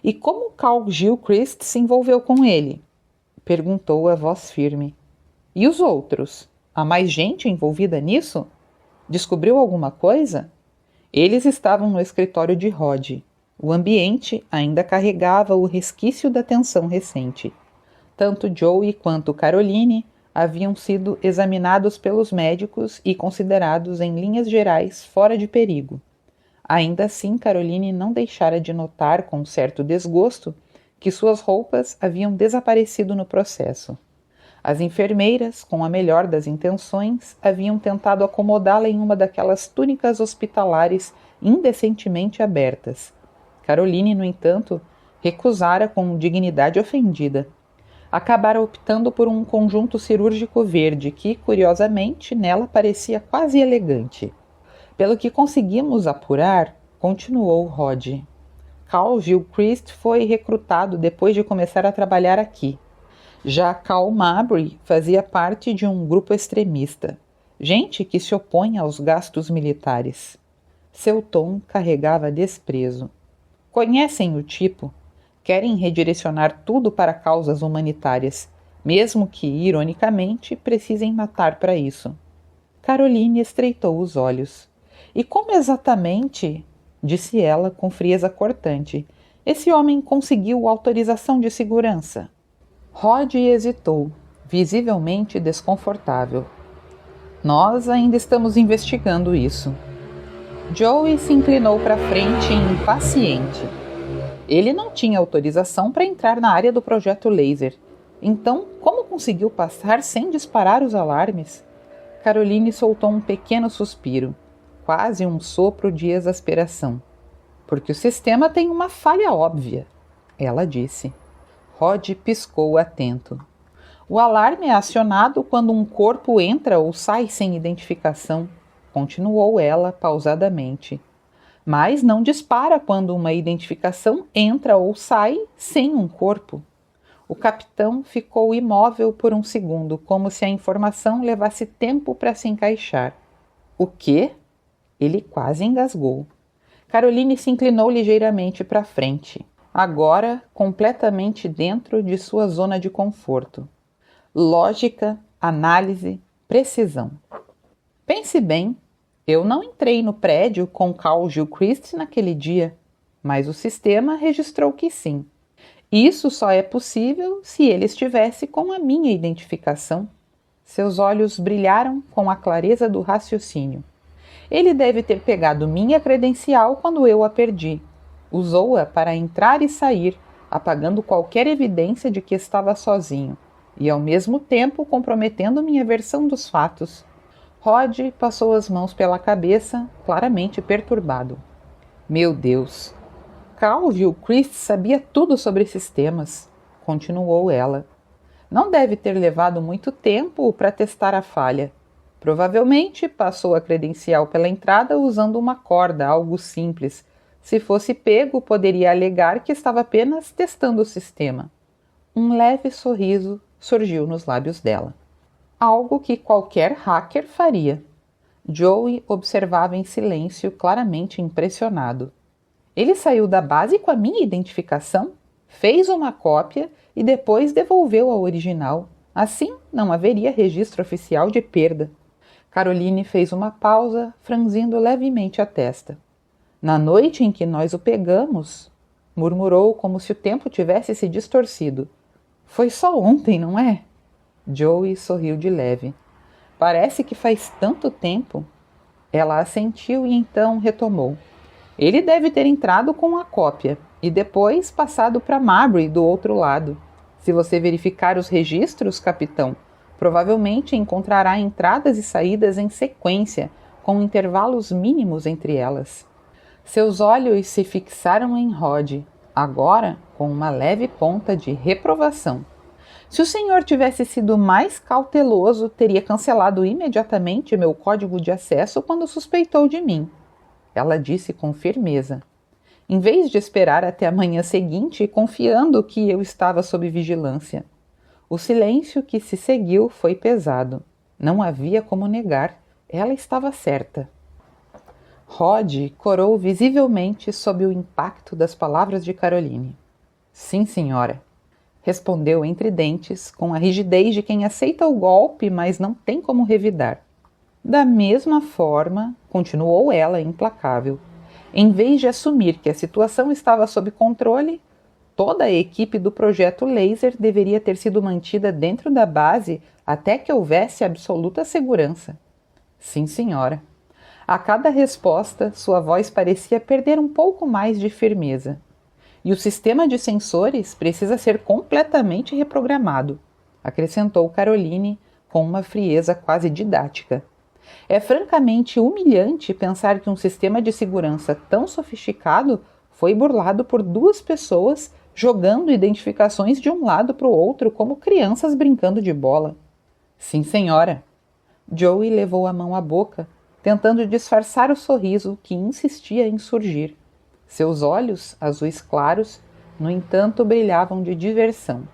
E como Carl Gilchrist se envolveu com ele? Perguntou a voz firme. E os outros? Há mais gente envolvida nisso? Descobriu alguma coisa? Eles estavam no escritório de Rod. O ambiente ainda carregava o resquício da tensão recente. Tanto Joey quanto Caroline haviam sido examinados pelos médicos e considerados em linhas gerais fora de perigo. Ainda assim, Caroline não deixara de notar com certo desgosto que suas roupas haviam desaparecido no processo. As enfermeiras, com a melhor das intenções, haviam tentado acomodá-la em uma daquelas túnicas hospitalares indecentemente abertas. Caroline, no entanto, recusara com dignidade ofendida. Acabara optando por um conjunto cirúrgico verde que, curiosamente, nela parecia quase elegante. Pelo que conseguimos apurar, continuou Rod. Carl Gilchrist foi recrutado depois de começar a trabalhar aqui. Já Carl Mabry fazia parte de um grupo extremista, gente que se opõe aos gastos militares. Seu tom carregava desprezo. Conhecem o tipo? Querem redirecionar tudo para causas humanitárias, mesmo que, ironicamente, precisem matar para isso. Caroline estreitou os olhos. E como exatamente, disse ela com frieza cortante, esse homem conseguiu autorização de segurança? Rod hesitou, visivelmente desconfortável. Nós ainda estamos investigando isso. Joey se inclinou para frente impaciente. Ele não tinha autorização para entrar na área do projeto laser. Então, como conseguiu passar sem disparar os alarmes? Caroline soltou um pequeno suspiro, quase um sopro de exasperação. Porque o sistema tem uma falha óbvia, ela disse. Rod piscou atento. O alarme é acionado quando um corpo entra ou sai sem identificação, continuou ela pausadamente. Mas não dispara quando uma identificação entra ou sai sem um corpo. O capitão ficou imóvel por um segundo, como se a informação levasse tempo para se encaixar. O quê? Ele quase engasgou. Caroline se inclinou ligeiramente para frente, agora completamente dentro de sua zona de conforto. Lógica, análise, precisão. Pense bem, eu não entrei no prédio com Carl Gilchrist naquele dia, mas o sistema registrou que sim. Isso só é possível se ele estivesse com a minha identificação. Seus olhos brilharam com a clareza do raciocínio. Ele deve ter pegado minha credencial quando eu a perdi. Usou-a para entrar e sair, apagando qualquer evidência de que estava sozinho, e ao mesmo tempo comprometendo minha versão dos fatos. Rod passou as mãos pela cabeça, claramente perturbado. Meu Deus! Carl Gilchrist sabia tudo sobre sistemas, continuou ela. Não deve ter levado muito tempo para testar a falha. Provavelmente passou a credencial pela entrada usando uma corda, algo simples. Se fosse pego, poderia alegar que estava apenas testando o sistema. Um leve sorriso surgiu nos lábios dela. Algo que qualquer hacker faria. Joey observava em silêncio, claramente impressionado. Ele saiu da base com a minha identificação, fez uma cópia e depois devolveu a original. Assim, não haveria registro oficial de perda. Caroline fez uma pausa, franzindo levemente a testa. Na noite em que nós o pegamos, murmurou como se o tempo tivesse se distorcido. Foi só ontem, não é? Joey sorriu de leve. Parece que faz tanto tempo. Ela assentiu e então retomou. Ele deve ter entrado com a cópia e depois passado para Marbury do outro lado. Se você verificar os registros, capitão, provavelmente encontrará entradas e saídas em sequência, com intervalos mínimos entre elas. Seus olhos se fixaram em Rod, agora com uma leve ponta de reprovação. Se o senhor tivesse sido mais cauteloso, teria cancelado imediatamente meu código de acesso quando suspeitou de mim. Ela disse com firmeza, em vez de esperar até a manhã seguinte, confiando que eu estava sob vigilância. O silêncio que se seguiu foi pesado. Não havia como negar. Ela estava certa. Rod corou visivelmente sob o impacto das palavras de Caroline. Sim, senhora, respondeu entre dentes, com a rigidez de quem aceita o golpe, mas não tem como revidar. Da mesma forma, continuou ela implacável, em vez de assumir que a situação estava sob controle, toda a equipe do projeto Laser deveria ter sido mantida dentro da base até que houvesse absoluta segurança. Sim, senhora. A cada resposta, sua voz parecia perder um pouco mais de firmeza. E o sistema de sensores precisa ser completamente reprogramado, acrescentou Caroline com uma frieza quase didática. É francamente humilhante pensar que um sistema de segurança tão sofisticado foi burlado por duas pessoas jogando identificações de um lado para o outro como crianças brincando de bola. Sim, senhora. Joey levou a mão à boca, tentando disfarçar o sorriso que insistia em surgir. Seus olhos, azuis claros, no entanto, brilhavam de diversão.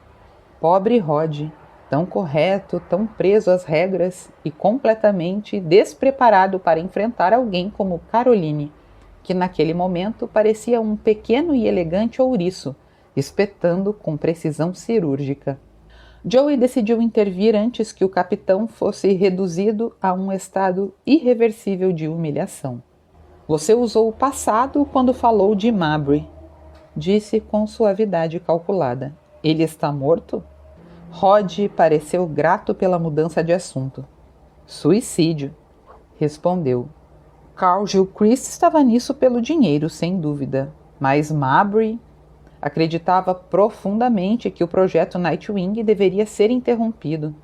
Pobre Rod, tão correto, tão preso às regras e completamente despreparado para enfrentar alguém como Caroline, que naquele momento parecia um pequeno e elegante ouriço, espetando com precisão cirúrgica. Joey decidiu intervir antes que o capitão fosse reduzido a um estado irreversível de humilhação. Você usou o passado quando falou de Mabry, disse com suavidade calculada. Ele está morto? Rod pareceu grato pela mudança de assunto. Suicídio, respondeu. Carl Gilchrist estava nisso pelo dinheiro, sem dúvida. Mas Mabry acreditava profundamente que o projeto Nightwing deveria ser interrompido.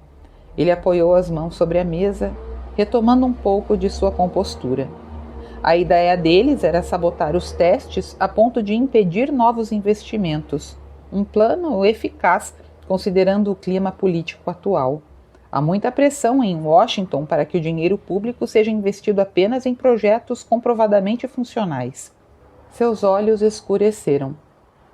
Ele apoiou as mãos sobre a mesa, retomando um pouco de sua compostura. A ideia deles era sabotar os testes a ponto de impedir novos investimentos. Um plano eficaz, considerando o clima político atual. Há muita pressão em Washington para que o dinheiro público seja investido apenas em projetos comprovadamente funcionais. Seus olhos escureceram.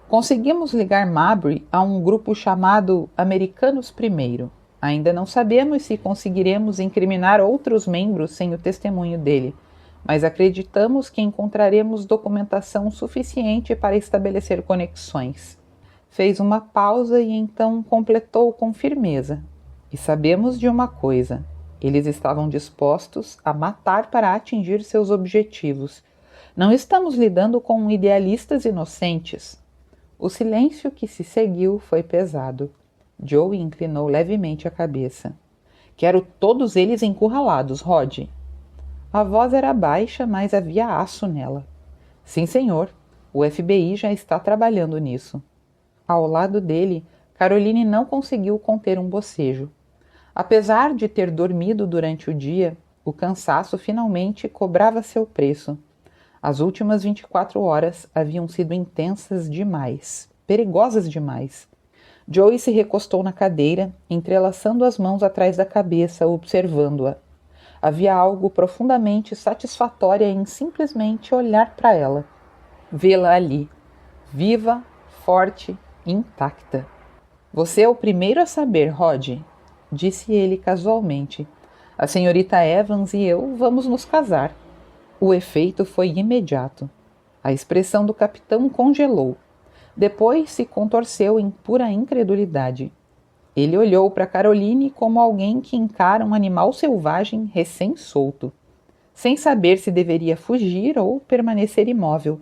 Conseguimos ligar Mabry a um grupo chamado Americanos Primeiro. Ainda não sabemos se conseguiremos incriminar outros membros sem o testemunho dele, mas acreditamos que encontraremos documentação suficiente para estabelecer conexões. Fez uma pausa e então completou com firmeza. E sabemos de uma coisa: eles estavam dispostos a matar para atingir seus objetivos. Não estamos lidando com idealistas inocentes. O silêncio que se seguiu foi pesado. Joey inclinou levemente a cabeça. Quero todos eles encurralados, Rod. A voz era baixa, mas havia aço nela. Sim, senhor. O FBI já está trabalhando nisso. Ao lado dele, Caroline não conseguiu conter um bocejo. Apesar de ter dormido durante o dia, o cansaço finalmente cobrava seu preço. As últimas 24 horas haviam sido intensas demais, perigosas demais. Joey se recostou na cadeira, entrelaçando as mãos atrás da cabeça, observando-a. Havia algo profundamente satisfatório em simplesmente olhar para ela. Vê-la ali, viva, forte, intacta. Você é o primeiro a saber, Rod, disse ele casualmente. A senhorita Evans e eu vamos nos casar. O efeito foi imediato. A expressão do capitão congelou. Depois se contorceu em pura incredulidade. Ele olhou para Caroline como alguém que encara um animal selvagem recém-solto, sem saber se deveria fugir ou permanecer imóvel.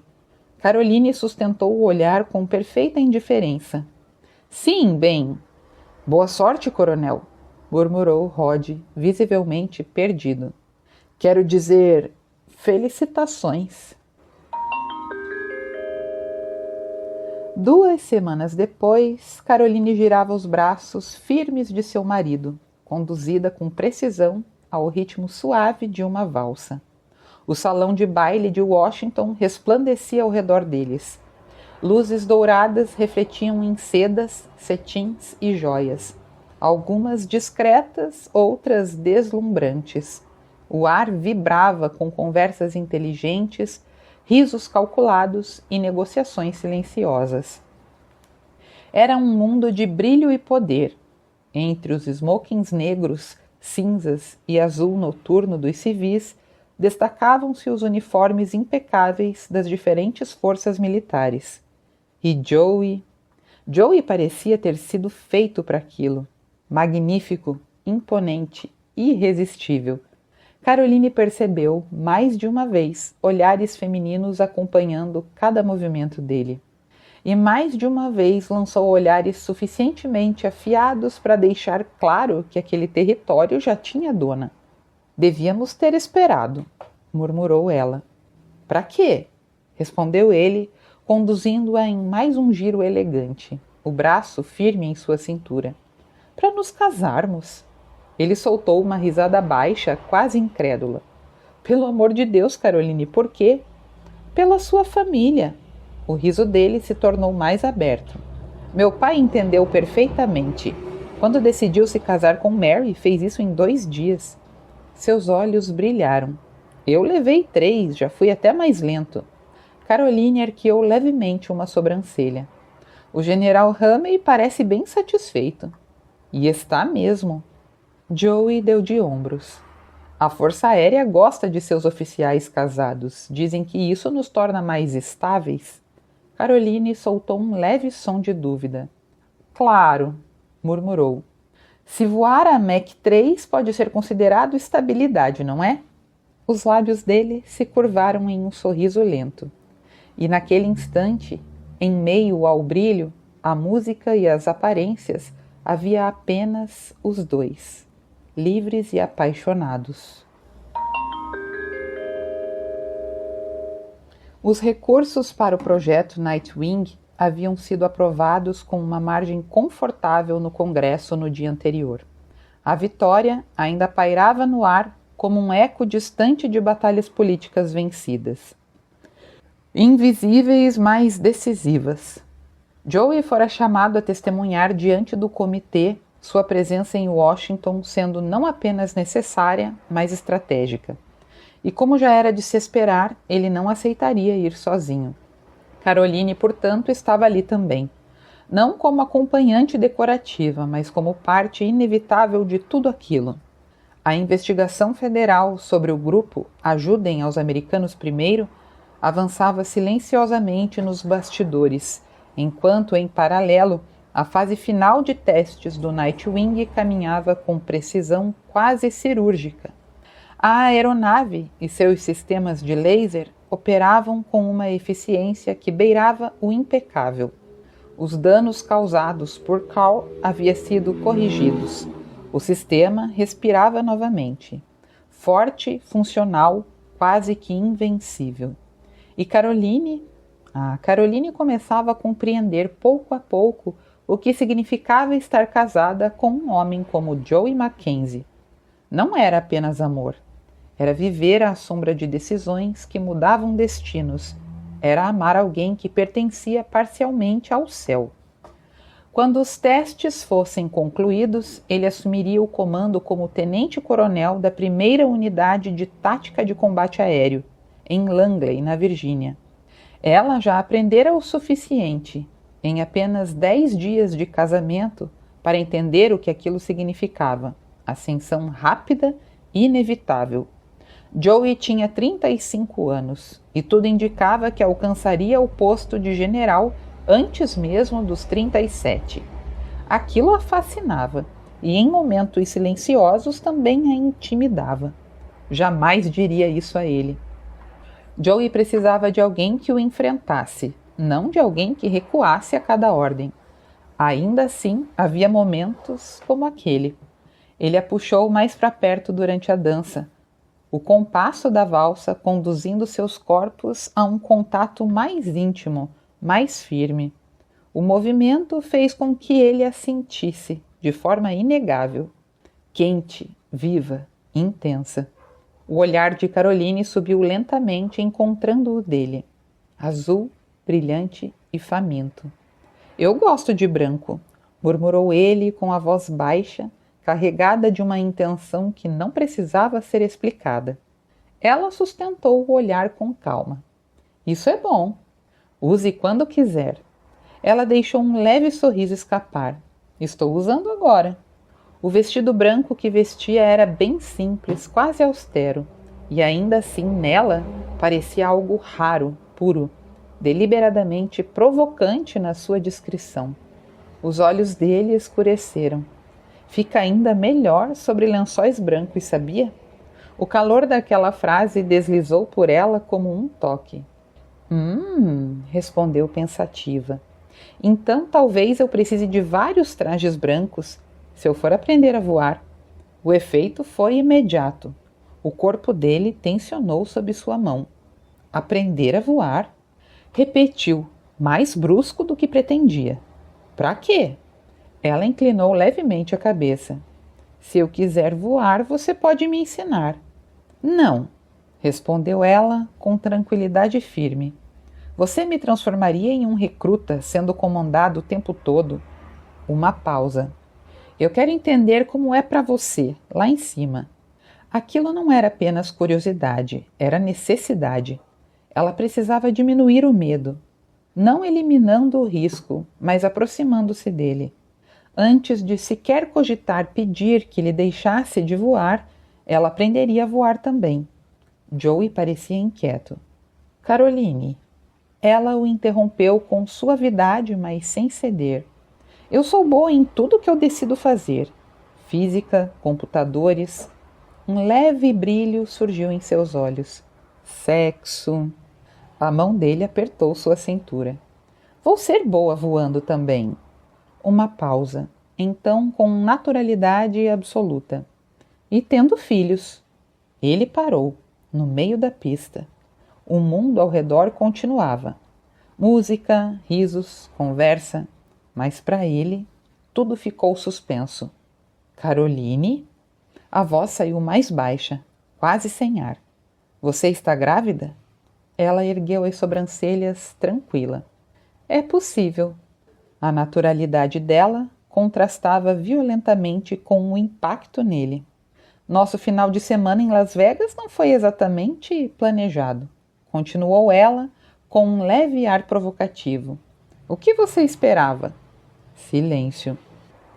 Caroline sustentou o olhar com perfeita indiferença. Sim, bem. Boa sorte, coronel, murmurou Rod, visivelmente perdido. Quero dizer, felicitações. 2 semanas depois, Caroline girava os braços firmes de seu marido, conduzida com precisão ao ritmo suave de uma valsa. O salão de baile de Washington resplandecia ao redor deles. Luzes douradas refletiam em sedas, cetins e joias, algumas discretas, outras deslumbrantes. O ar vibrava com conversas inteligentes, risos calculados e negociações silenciosas. Era um mundo de brilho e poder. Entre os smokings negros, cinzas e azul noturno dos civis, destacavam-se os uniformes impecáveis das diferentes forças militares. E Joey parecia ter sido feito para aquilo. Magnífico, imponente, irresistível. Caroline percebeu, mais de uma vez, olhares femininos acompanhando cada movimento dele. E mais de uma vez lançou olhares suficientemente afiados para deixar claro que aquele território já tinha dona. Devíamos ter esperado, murmurou ela. Para quê? Respondeu ele, conduzindo-a em mais um giro elegante, o braço firme em sua cintura. Para nos casarmos. Ele soltou uma risada baixa, quase incrédula. Pelo amor de Deus, Caroline, por quê? Pela sua família. O riso dele se tornou mais aberto. Meu pai entendeu perfeitamente. Quando decidiu se casar com Mary, fez isso em 2 dias. Seus olhos brilharam. Eu levei 3, já fui até mais lento. Caroline arqueou levemente uma sobrancelha. O general Ramey parece bem satisfeito. E está mesmo. Joey deu de ombros. A Força Aérea gosta de seus oficiais casados. Dizem que isso nos torna mais estáveis. Caroline soltou um leve som de dúvida. Claro, murmurou. Se voar a Mach 3 pode ser considerado estabilidade, não é? os lábios dele se curvaram em um sorriso lento. E naquele instante, em meio ao brilho, a música e as aparências, havia apenas os dois, livres e apaixonados. Os recursos para o projeto Nightwing haviam sido aprovados com uma margem confortável no Congresso no dia anterior. A vitória ainda pairava no ar como um eco distante de batalhas políticas vencidas. Invisíveis, mas decisivas. Joey fora chamado a testemunhar diante do comitê, sua presença em Washington sendo não apenas necessária, mas estratégica. E como já era de se esperar, ele não aceitaria ir sozinho. Caroline, portanto, estava ali também. Não como acompanhante decorativa, mas como parte inevitável de tudo aquilo. A investigação federal sobre o grupo Ajudem aos Americanos Primeiro avançava silenciosamente nos bastidores, enquanto, em paralelo, a fase final de testes do Nightwing caminhava com precisão quase cirúrgica. A aeronave e seus sistemas de laser operavam com uma eficiência que beirava o impecável. Os danos causados por Carl haviam sido corrigidos. O sistema respirava novamente. Forte, funcional, quase que invencível. E Caroline começava a compreender pouco a pouco o que significava estar casada com um homem como Joey Mackenzie. Não era apenas amor. Era viver à sombra de decisões que mudavam destinos. Era amar alguém que pertencia parcialmente ao céu. Quando os testes fossem concluídos, ele assumiria o comando como tenente-coronel da 1ª Unidade de Tática de Combate Aéreo, em Langley, na Virgínia. Ela já aprendera o suficiente, em apenas 10 dias de casamento, para entender o que aquilo significava. Ascensão rápida e inevitável. Joey tinha 35 anos, e tudo indicava que alcançaria o posto de general antes mesmo dos 37. Aquilo a fascinava, e em momentos silenciosos também a intimidava. Jamais diria isso a ele. Joey precisava de alguém que o enfrentasse, não de alguém que recuasse a cada ordem. Ainda assim, havia momentos como aquele. Ele a puxou mais para perto durante a dança, o compasso da valsa conduzindo seus corpos a um contato mais íntimo, mais firme. O movimento fez com que ele a sentisse, de forma inegável, quente, viva, intensa. O olhar de Caroline subiu lentamente, encontrando o dele, azul, brilhante e faminto. Eu gosto de branco, murmurou ele com a voz baixa, carregada de uma intenção que não precisava ser explicada. Ela sustentou o olhar com calma. Isso é bom. Use quando quiser. Ela deixou um leve sorriso escapar. Estou usando agora. O vestido branco que vestia era bem simples, quase austero, e ainda assim nela parecia algo raro, puro, deliberadamente provocante na sua descrição. Os olhos dele escureceram. Fica ainda melhor sobre lençóis brancos, sabia? O calor daquela frase deslizou por ela como um toque. Respondeu pensativa. Então talvez eu precise de vários trajes brancos, se eu for aprender a voar. O efeito foi imediato. O corpo dele tensionou sob sua mão. Aprender a voar? Repetiu, mais brusco do que pretendia. Pra quê? Ela inclinou levemente a cabeça. Se eu quiser voar, você pode me ensinar. Não, respondeu ela com tranquilidade firme. Você me transformaria em um recruta, sendo comandado o tempo todo. Uma pausa. Eu quero entender como é para você, lá em cima. Aquilo não era apenas curiosidade, era necessidade. Ela precisava diminuir o medo, não eliminando o risco, mas aproximando-se dele. Antes de sequer cogitar pedir que lhe deixasse de voar, ela aprenderia a voar também. Joey parecia inquieto. Caroline. Ela o interrompeu com suavidade, mas sem ceder. Eu sou boa em tudo que eu decido fazer. Física, computadores. Um leve brilho surgiu em seus olhos. Sexo. A mão dele apertou sua cintura. Vou ser boa voando também. Uma pausa. Então, com naturalidade absoluta. E tendo filhos. Ele parou, no meio da pista. O mundo ao redor continuava. Música, risos, conversa. Mas para ele, tudo ficou suspenso. Caroline? A voz saiu mais baixa, quase sem ar. Você está grávida? Ela ergueu as sobrancelhas, tranquila. É possível. A naturalidade dela contrastava violentamente com o impacto nele. Nosso final de semana em Las Vegas não foi exatamente planejado. Continuou ela, com um leve ar provocativo. O que você esperava? Silêncio.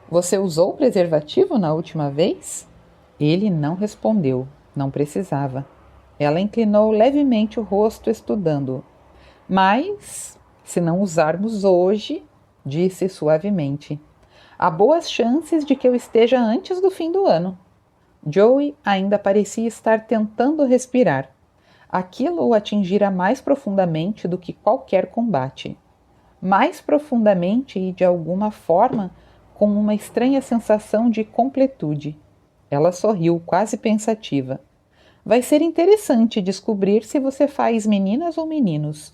Você usou preservativo na última vez? Ele não respondeu. Não precisava. Ela inclinou levemente o rosto, estudando-o. Mas, se não usarmos hoje, disse suavemente, há boas chances de que eu esteja antes do fim do ano. Joey ainda parecia estar tentando respirar. Aquilo o atingira mais profundamente do que qualquer combate. Mais profundamente e, de alguma forma, com uma estranha sensação de completude. Ela sorriu, quase pensativa. Vai ser interessante descobrir se você faz meninas ou meninos.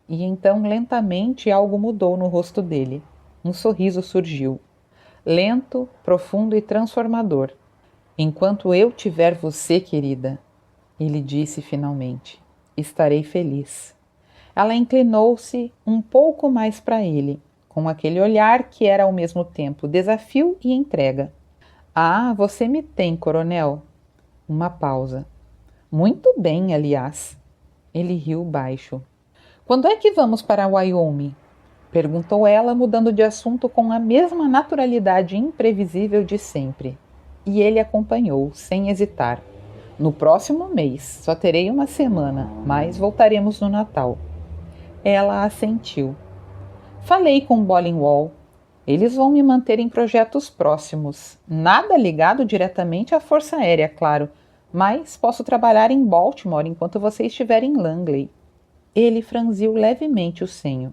E então, lentamente, algo mudou no rosto dele. Um sorriso surgiu. Lento, profundo e transformador. Enquanto eu tiver você, querida, ele disse finalmente, estarei feliz. Ela inclinou-se um pouco mais para ele, com aquele olhar que era ao mesmo tempo desafio e entrega. Ah, você me tem, coronel. Uma pausa. Muito bem, aliás. Ele riu baixo. Quando é que vamos para Wyoming? Perguntou ela, mudando de assunto com a mesma naturalidade imprevisível de sempre. E ele acompanhou, sem hesitar. No próximo mês, só terei uma semana, mas voltaremos no Natal. Ela assentiu. Falei com Bollingwall. Eles vão me manter em projetos próximos. Nada ligado diretamente à Força Aérea, claro, mas posso trabalhar em Baltimore enquanto você estiver em Langley. Ele franziu levemente o senho.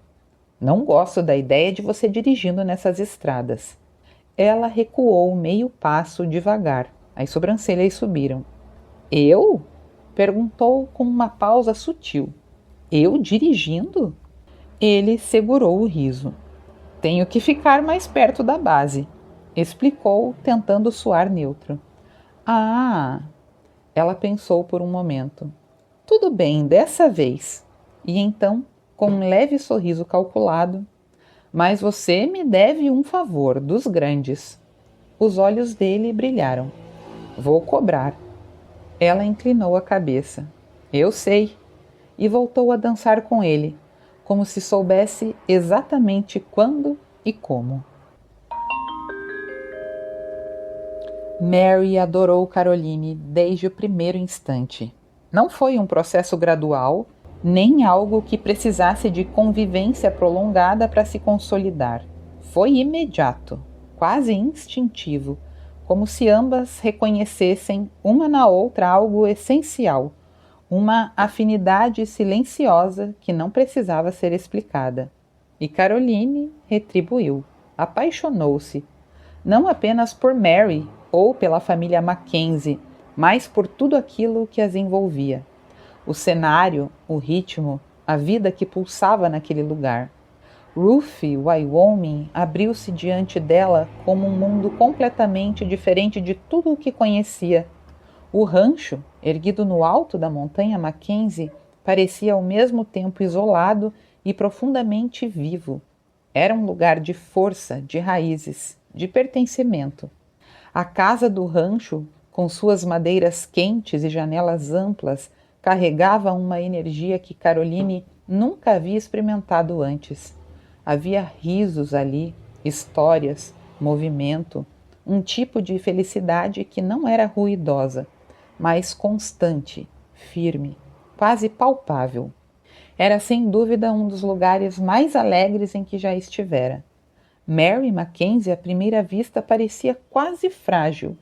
Não gosto da ideia de você dirigindo nessas estradas. Ela recuou meio passo devagar. As sobrancelhas subiram. Eu? Perguntou com uma pausa sutil. Eu dirigindo? Ele segurou o riso. Tenho que ficar mais perto da base, explicou, tentando soar neutro. Ah! Ela pensou por um momento. Tudo bem, dessa vez. E então, com um leve sorriso calculado, mas você me deve um favor, dos grandes. Os olhos dele brilharam. Vou cobrar. Ela inclinou a cabeça. Eu sei. E voltou a dançar com ele, como se soubesse exatamente quando e como. Mary adorou Caroline desde o primeiro instante. Não foi um processo gradual, nem algo que precisasse de convivência prolongada para se consolidar. Foi imediato, quase instintivo, como se ambas reconhecessem uma na outra algo essencial, uma afinidade silenciosa que não precisava ser explicada. E Caroline retribuiu, apaixonou-se, não apenas por Mary ou pela família Mackenzie, mas por tudo aquilo que as envolvia. O cenário, o ritmo, a vida que pulsava naquele lugar. Rufe, Wyoming, abriu-se diante dela como um mundo completamente diferente de tudo o que conhecia. O rancho, erguido no alto da montanha Mackenzie, parecia ao mesmo tempo isolado e profundamente vivo. Era um lugar de força, de raízes, de pertencimento. A casa do rancho, com suas madeiras quentes e janelas amplas, carregava uma energia que Caroline nunca havia experimentado antes. Havia risos ali, histórias, movimento, um tipo de felicidade que não era ruidosa, mas constante, firme, quase palpável. Era sem dúvida um dos lugares mais alegres em que já estivera. Mary Mackenzie, à primeira vista, parecia quase frágil,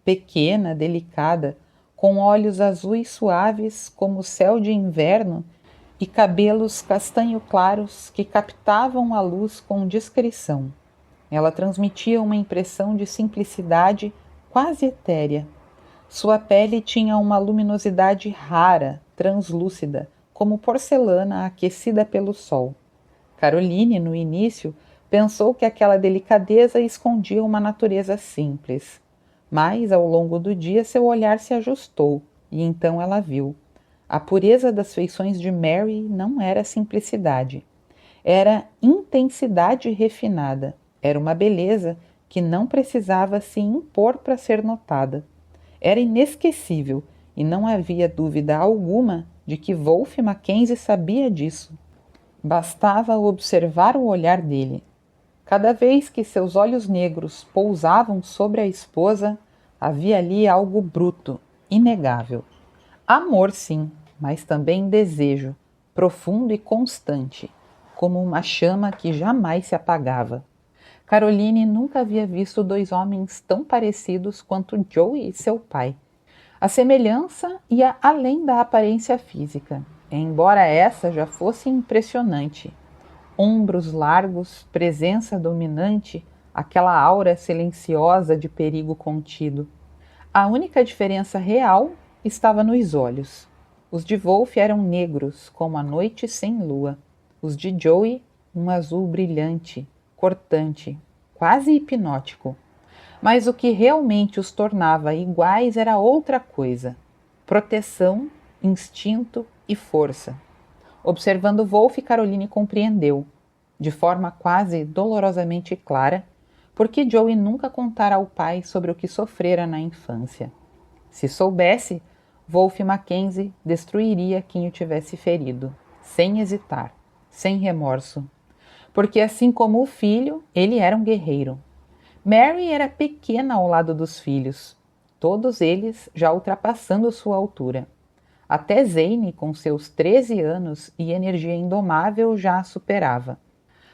pequena, delicada, com olhos azuis suaves como o céu de inverno e cabelos castanho claros que captavam a luz com discrição. Ela transmitia uma impressão de simplicidade quase etérea. Sua pele tinha uma luminosidade rara, translúcida, como porcelana aquecida pelo sol. Caroline, no início, pensou que aquela delicadeza escondia uma natureza simples. Mas, ao longo do dia, seu olhar se ajustou, e então ela viu. A pureza das feições de Mary não era simplicidade. Era intensidade refinada. Era uma beleza que não precisava se impor para ser notada. Era inesquecível, e não havia dúvida alguma de que Wolfe Mackenzie sabia disso. Bastava observar o olhar dele. Cada vez que seus olhos negros pousavam sobre a esposa, havia ali algo bruto, inegável. Amor, sim, mas também desejo, profundo e constante, como uma chama que jamais se apagava. Caroline nunca havia visto dois homens tão parecidos quanto Joey e seu pai. A semelhança ia além da aparência física, embora essa já fosse impressionante. Ombros largos, presença dominante, aquela aura silenciosa de perigo contido. A única diferença real estava nos olhos. Os de Wolfe eram negros, como a noite sem lua. Os de Joey, um azul brilhante, cortante, quase hipnótico. Mas o que realmente os tornava iguais era outra coisa: proteção, instinto e força. Observando Wolfe, Caroline compreendeu, de forma quase dolorosamente clara, por que Joey nunca contara ao pai sobre o que sofrera na infância. Se soubesse, Wolfe Mackenzie destruiria quem o tivesse ferido, sem hesitar, sem remorso. Porque assim como o filho, ele era um guerreiro. Mary era pequena ao lado dos filhos, todos eles já ultrapassando sua altura. Até Zane, com seus 13 anos e energia indomável, já a superava.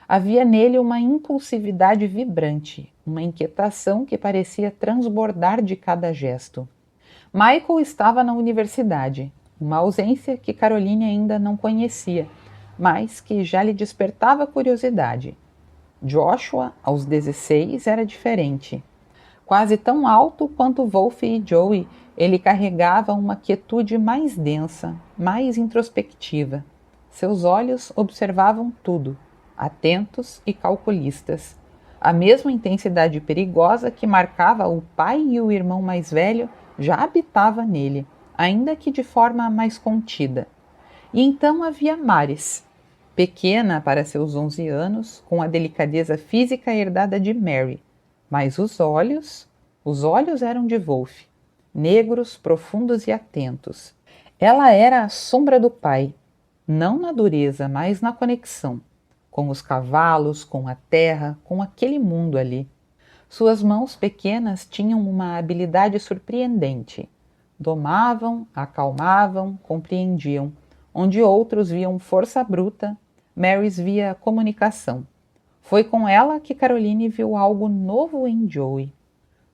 Havia nele uma impulsividade vibrante, uma inquietação que parecia transbordar de cada gesto. Michael estava na universidade, uma ausência que Caroline ainda não conhecia, mas que já lhe despertava curiosidade. Joshua, aos 16, era diferente. Quase tão alto quanto Wolfe e Joey, ele carregava uma quietude mais densa, mais introspectiva. Seus olhos observavam tudo, atentos e calculistas. A mesma intensidade perigosa que marcava o pai e o irmão mais velho já habitava nele, ainda que de forma mais contida. E então havia Maris, pequena para seus 11 anos, com a delicadeza física herdada de Mary, mas os olhos eram de Wolfe, negros, profundos e atentos. Ela era a sombra do pai, não na dureza, mas na conexão, com os cavalos, com a terra, com aquele mundo ali. Suas mãos pequenas tinham uma habilidade surpreendente. Domavam, acalmavam, compreendiam. Onde outros viam força bruta, Maris via comunicação. Foi com ela que Caroline viu algo novo em Joey.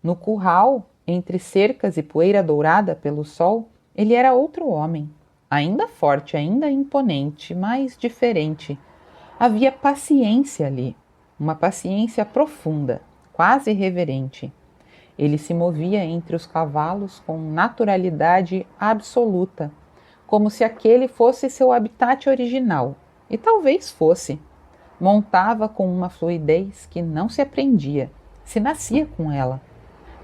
No curral, entre cercas e poeira dourada pelo sol, ele era outro homem. Ainda forte, ainda imponente, mas diferente. Havia paciência ali, uma paciência profunda, quase reverente. Ele se movia entre os cavalos com naturalidade absoluta, como se aquele fosse seu habitat original, e talvez fosse. Montava com uma fluidez que não se aprendia, se nascia com ela.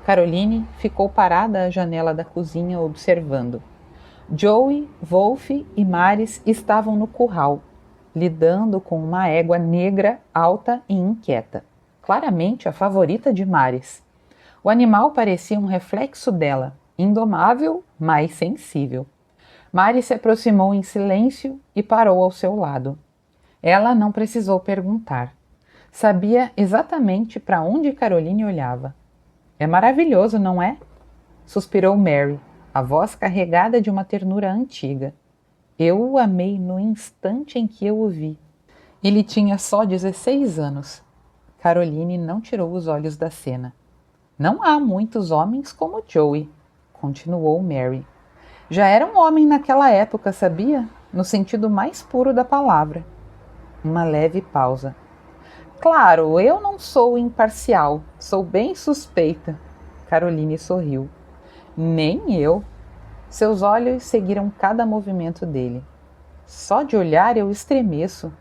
Caroline ficou parada à janela da cozinha observando. Joey, Wolfe e Maris estavam no curral, lidando com uma égua negra, alta e inquieta. Claramente a favorita de Maris. O animal parecia um reflexo dela, indomável, mas sensível. Maris se aproximou em silêncio e parou ao seu lado. Ela não precisou perguntar. Sabia exatamente para onde Caroline olhava. É maravilhoso, não é? Suspirou Mary, a voz carregada de uma ternura antiga. Eu o amei no instante em que eu o vi. Ele tinha só 16 anos. Caroline não tirou os olhos da cena. Não há muitos homens como Joey, continuou Mary. Já era um homem naquela época, sabia? No sentido mais puro da palavra. Uma leve pausa. Claro, eu não sou imparcial, sou bem suspeita. Caroline sorriu. Nem eu. Seus olhos seguiram cada movimento dele. Só de olhar eu estremeço,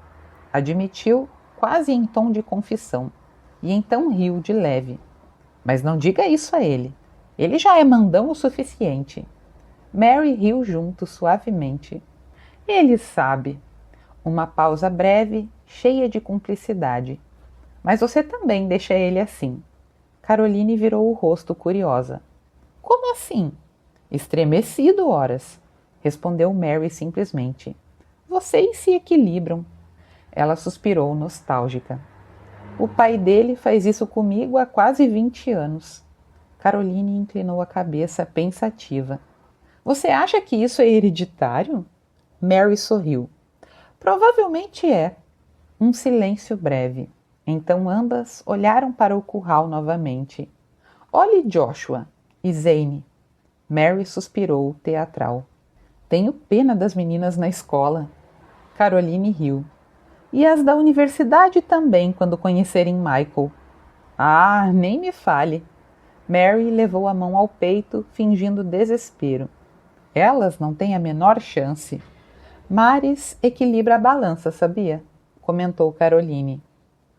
admitiu, quase em tom de confissão, e então riu de leve. Mas não diga isso a ele. Ele já é mandão o suficiente. Mary riu junto, suavemente. Ele sabe. Uma pausa breve, cheia de cumplicidade. Mas você também deixa ele assim. Caroline virou o rosto curiosa. Como assim? Estremecido, horas, respondeu Mary simplesmente. Vocês se equilibram. Ela suspirou nostálgica. O pai dele faz isso comigo há quase 20 anos. Caroline inclinou a cabeça pensativa. Você acha que isso é hereditário? Mary sorriu. Provavelmente é. Um silêncio breve. Então ambas olharam para o curral novamente. Olhe Joshua e Zane. Mary suspirou, teatral. Tenho pena das meninas na escola. Caroline riu. E as da universidade também, quando conhecerem Michael. Ah, nem me fale. Mary levou a mão ao peito, fingindo desespero. Elas não têm a menor chance. Maris equilibra a balança, sabia? Comentou Caroline.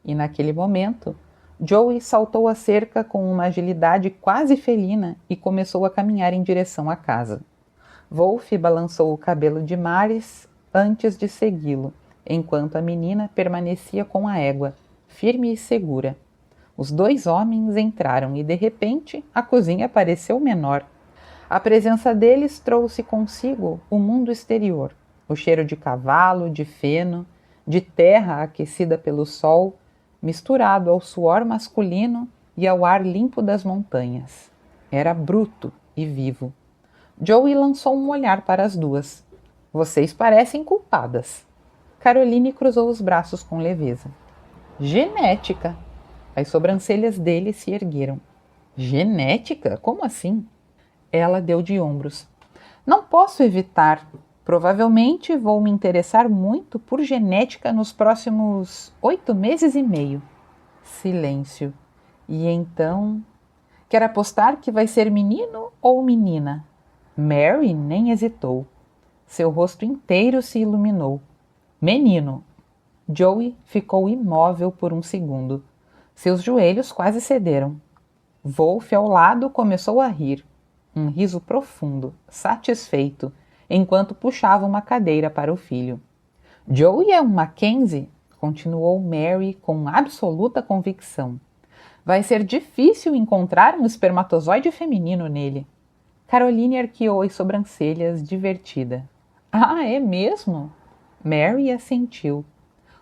E naquele momento, Joey saltou a cerca com uma agilidade quase felina e começou a caminhar em direção à casa. Wolf balançou o cabelo de Maris antes de segui-lo, enquanto a menina permanecia com a égua, firme e segura. Os dois homens entraram e, de repente, a cozinha pareceu menor. A presença deles trouxe consigo o mundo exterior, o cheiro de cavalo, de feno, de terra aquecida pelo sol, misturado ao suor masculino e ao ar limpo das montanhas. Era bruto e vivo. Joey lançou um olhar para as duas. Vocês parecem culpadas. Caroline cruzou os braços com leveza. Genética. As sobrancelhas dele se ergueram. Genética? Como assim? Ela deu de ombros. Não posso evitar. Provavelmente vou me interessar muito por genética nos próximos 8 meses e meio. Silêncio. E então... Quer apostar que vai ser menino ou menina? Mary nem hesitou. Seu rosto inteiro se iluminou. Menino. Joey ficou imóvel por um segundo. Seus joelhos quase cederam. Wolf, ao lado, começou a rir. Um riso profundo, satisfeito, enquanto puxava uma cadeira para o filho. Joey é um Mackenzie, continuou Mary com absoluta convicção. Vai ser difícil encontrar um espermatozoide feminino nele. Caroline arqueou as sobrancelhas, divertida. Ah, é mesmo? Mary assentiu.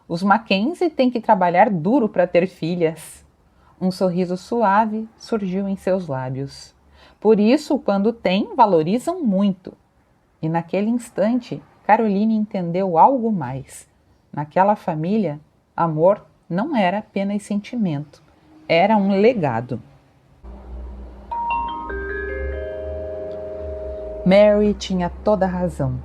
Os Mackenzie têm que trabalhar duro para ter filhas. Um sorriso suave surgiu em seus lábios. Por isso, quando têm, valorizam muito. E naquele instante, Caroline entendeu algo mais. Naquela família, amor não era apenas sentimento, era um legado. Mary tinha toda a razão.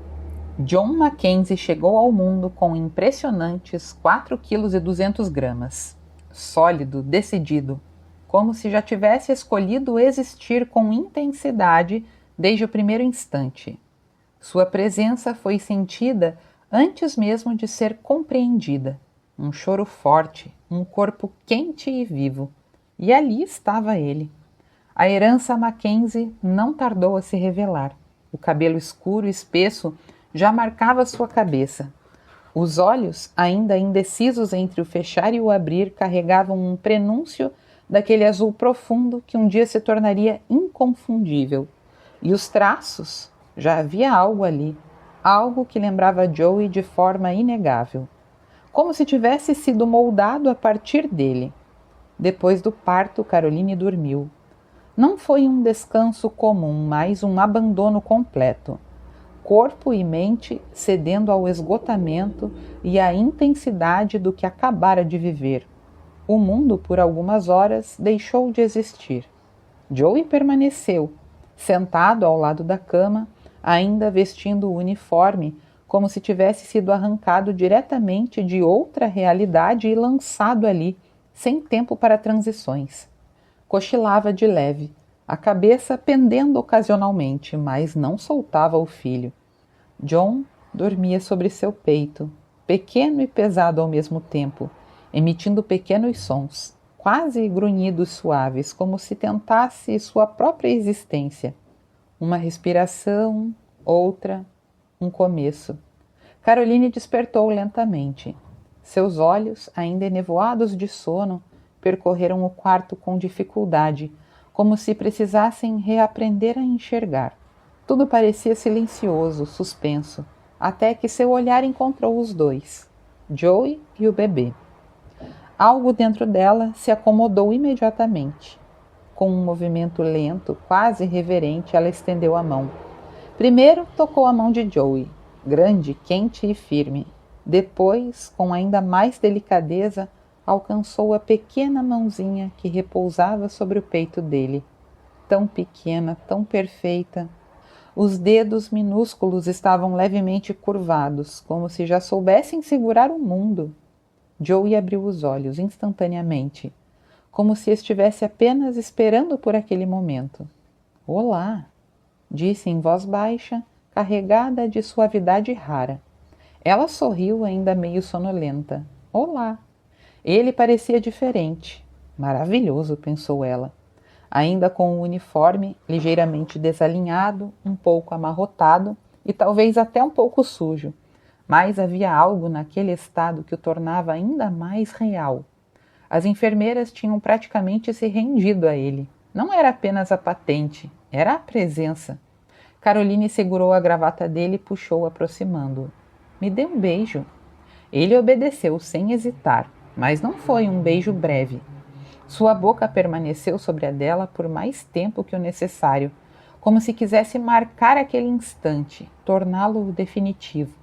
John Mackenzie chegou ao mundo com impressionantes 4,2 kg. Sólido, decidido, como se já tivesse escolhido existir com intensidade desde o primeiro instante. Sua presença foi sentida antes mesmo de ser compreendida. Um choro forte, um corpo quente e vivo. E ali estava ele. A herança Mackenzie não tardou a se revelar. O cabelo escuro e espesso já marcava sua cabeça. Os olhos, ainda indecisos entre o fechar e o abrir, carregavam um prenúncio daquele azul profundo que um dia se tornaria inconfundível. E os traços? Já havia algo ali, algo que lembrava Joey de forma inegável, como se tivesse sido moldado a partir dele. Depois do parto, Caroline dormiu. Não foi um descanso comum, mas um abandono completo. Corpo e mente cedendo ao esgotamento e à intensidade do que acabara de viver. O mundo, por algumas horas, deixou de existir. Joey permaneceu, sentado ao lado da cama, ainda vestindo o uniforme como se tivesse sido arrancado diretamente de outra realidade e lançado ali, sem tempo para transições. Cochilava de leve, a cabeça pendendo ocasionalmente, mas não soltava o filho. John dormia sobre seu peito, pequeno e pesado ao mesmo tempo, emitindo pequenos sons, quase grunhidos suaves, como se tentasse sua própria existência. Uma respiração, outra, um começo. Caroline despertou lentamente. Seus olhos, ainda enevoados de sono, percorreram o quarto com dificuldade, como se precisassem reaprender a enxergar. Tudo parecia silencioso, suspenso, até que seu olhar encontrou os dois, Joey e o bebê. Algo dentro dela se acomodou imediatamente. Com um movimento lento, quase reverente, ela estendeu a mão. Primeiro tocou a mão de Joey, grande, quente e firme. Depois, com ainda mais delicadeza, alcançou a pequena mãozinha que repousava sobre o peito dele. Tão pequena, tão perfeita. Os dedos minúsculos estavam levemente curvados, como se já soubessem segurar o mundo. Joey abriu os olhos instantaneamente, como se estivesse apenas esperando por aquele momento. Olá, disse em voz baixa, carregada de suavidade rara. Ela sorriu ainda meio sonolenta. Olá. Ele parecia diferente. Maravilhoso, pensou ela. Ainda com o uniforme ligeiramente desalinhado, um pouco amarrotado e talvez até um pouco sujo. Mas havia algo naquele estado que o tornava ainda mais real. As enfermeiras tinham praticamente se rendido a ele. Não era apenas a patente, era a presença. Caroline segurou a gravata dele e puxou, aproximando-o. Me dê um beijo. Ele obedeceu sem hesitar, mas não foi um beijo breve. Sua boca permaneceu sobre a dela por mais tempo que o necessário, como se quisesse marcar aquele instante, torná-lo definitivo.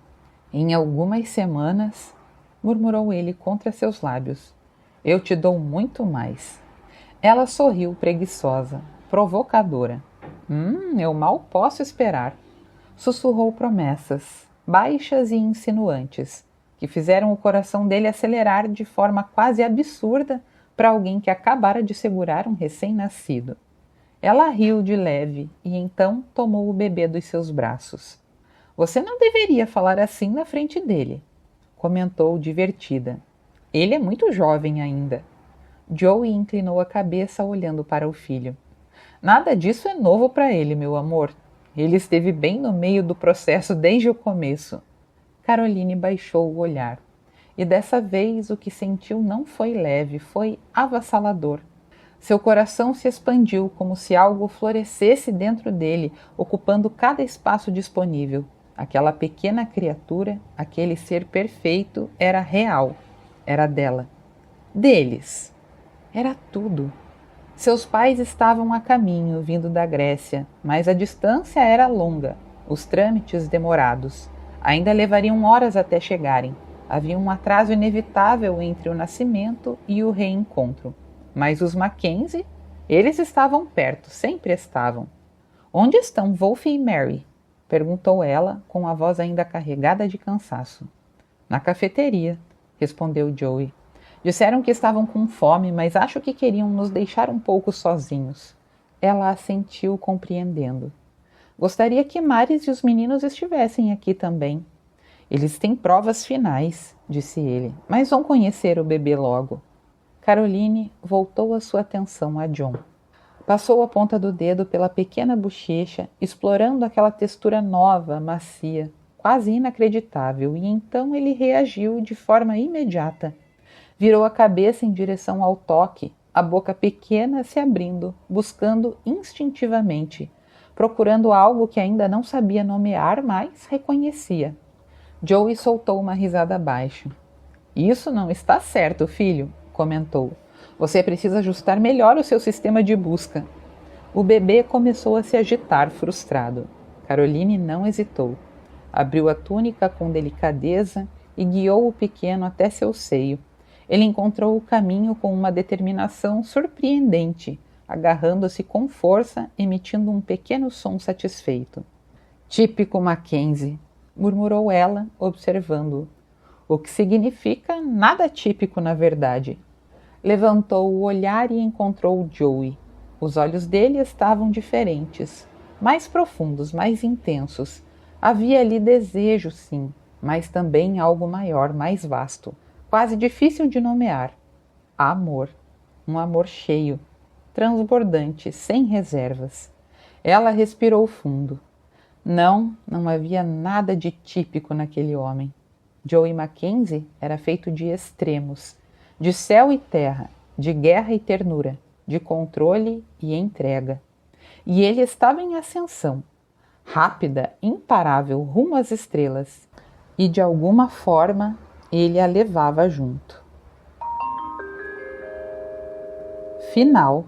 Em algumas semanas, murmurou ele contra seus lábios, eu te dou muito mais. Ela sorriu preguiçosa, provocadora. Eu mal posso esperar. Sussurrou promessas, baixas e insinuantes, que fizeram o coração dele acelerar de forma quase absurda para alguém que acabara de segurar um recém-nascido. Ela riu de leve e então tomou o bebê dos seus braços. Você não deveria falar assim na frente dele, comentou divertida. Ele é muito jovem ainda. Joey inclinou a cabeça olhando para o filho. Nada disso é novo para ele, meu amor. Ele esteve bem no meio do processo desde o começo. Caroline baixou o olhar. E dessa vez o que sentiu não foi leve, foi avassalador. Seu coração se expandiu como se algo florescesse dentro dele, ocupando cada espaço disponível. Aquela pequena criatura, aquele ser perfeito, era real. Era dela. Deles. Era tudo. Seus pais estavam a caminho, vindo da Grécia, mas a distância era longa, os trâmites demorados. Ainda levariam horas até chegarem. Havia um atraso inevitável entre o nascimento e o reencontro. Mas os Mackenzie, eles estavam perto, sempre estavam. Onde estão Wolf e Mary? Perguntou ela, com a voz ainda carregada de cansaço. Na cafeteria, respondeu Joey. Disseram que estavam com fome, mas acho que queriam nos deixar um pouco sozinhos. Ela assentiu, compreendendo. Gostaria que Maris e os meninos estivessem aqui também. Eles têm provas finais, disse ele, mas vão conhecer o bebê logo. Caroline voltou a sua atenção a John. Passou a ponta do dedo pela pequena bochecha, explorando aquela textura nova, macia, quase inacreditável, e então ele reagiu de forma imediata. Virou a cabeça em direção ao toque, a boca pequena se abrindo, buscando instintivamente, procurando algo que ainda não sabia nomear, mas reconhecia. Joey soltou uma risada baixa. Isso não está certo, filho, comentou. Você precisa ajustar melhor o seu sistema de busca. O bebê começou a se agitar, frustrado. Caroline não hesitou. Abriu a túnica com delicadeza e guiou o pequeno até seu seio. Ele encontrou o caminho com uma determinação surpreendente, agarrando-se com força, emitindo um pequeno som satisfeito. Típico Mackenzie, murmurou ela, observando-o. O que significa nada típico, na verdade. Levantou o olhar e encontrou Joey. Os olhos dele estavam diferentes, mais profundos, mais intensos. Havia ali desejo, sim, mas também algo maior, mais vasto, quase difícil de nomear. Amor. Um amor cheio, transbordante, sem reservas. Ela respirou fundo. Não havia nada de típico naquele homem. Joey Mackenzie era feito de extremos, de céu e terra, de guerra e ternura, de controle e entrega. E ele estava em ascensão, rápida, imparável, rumo às estrelas. E de alguma forma ele a levava junto. Final.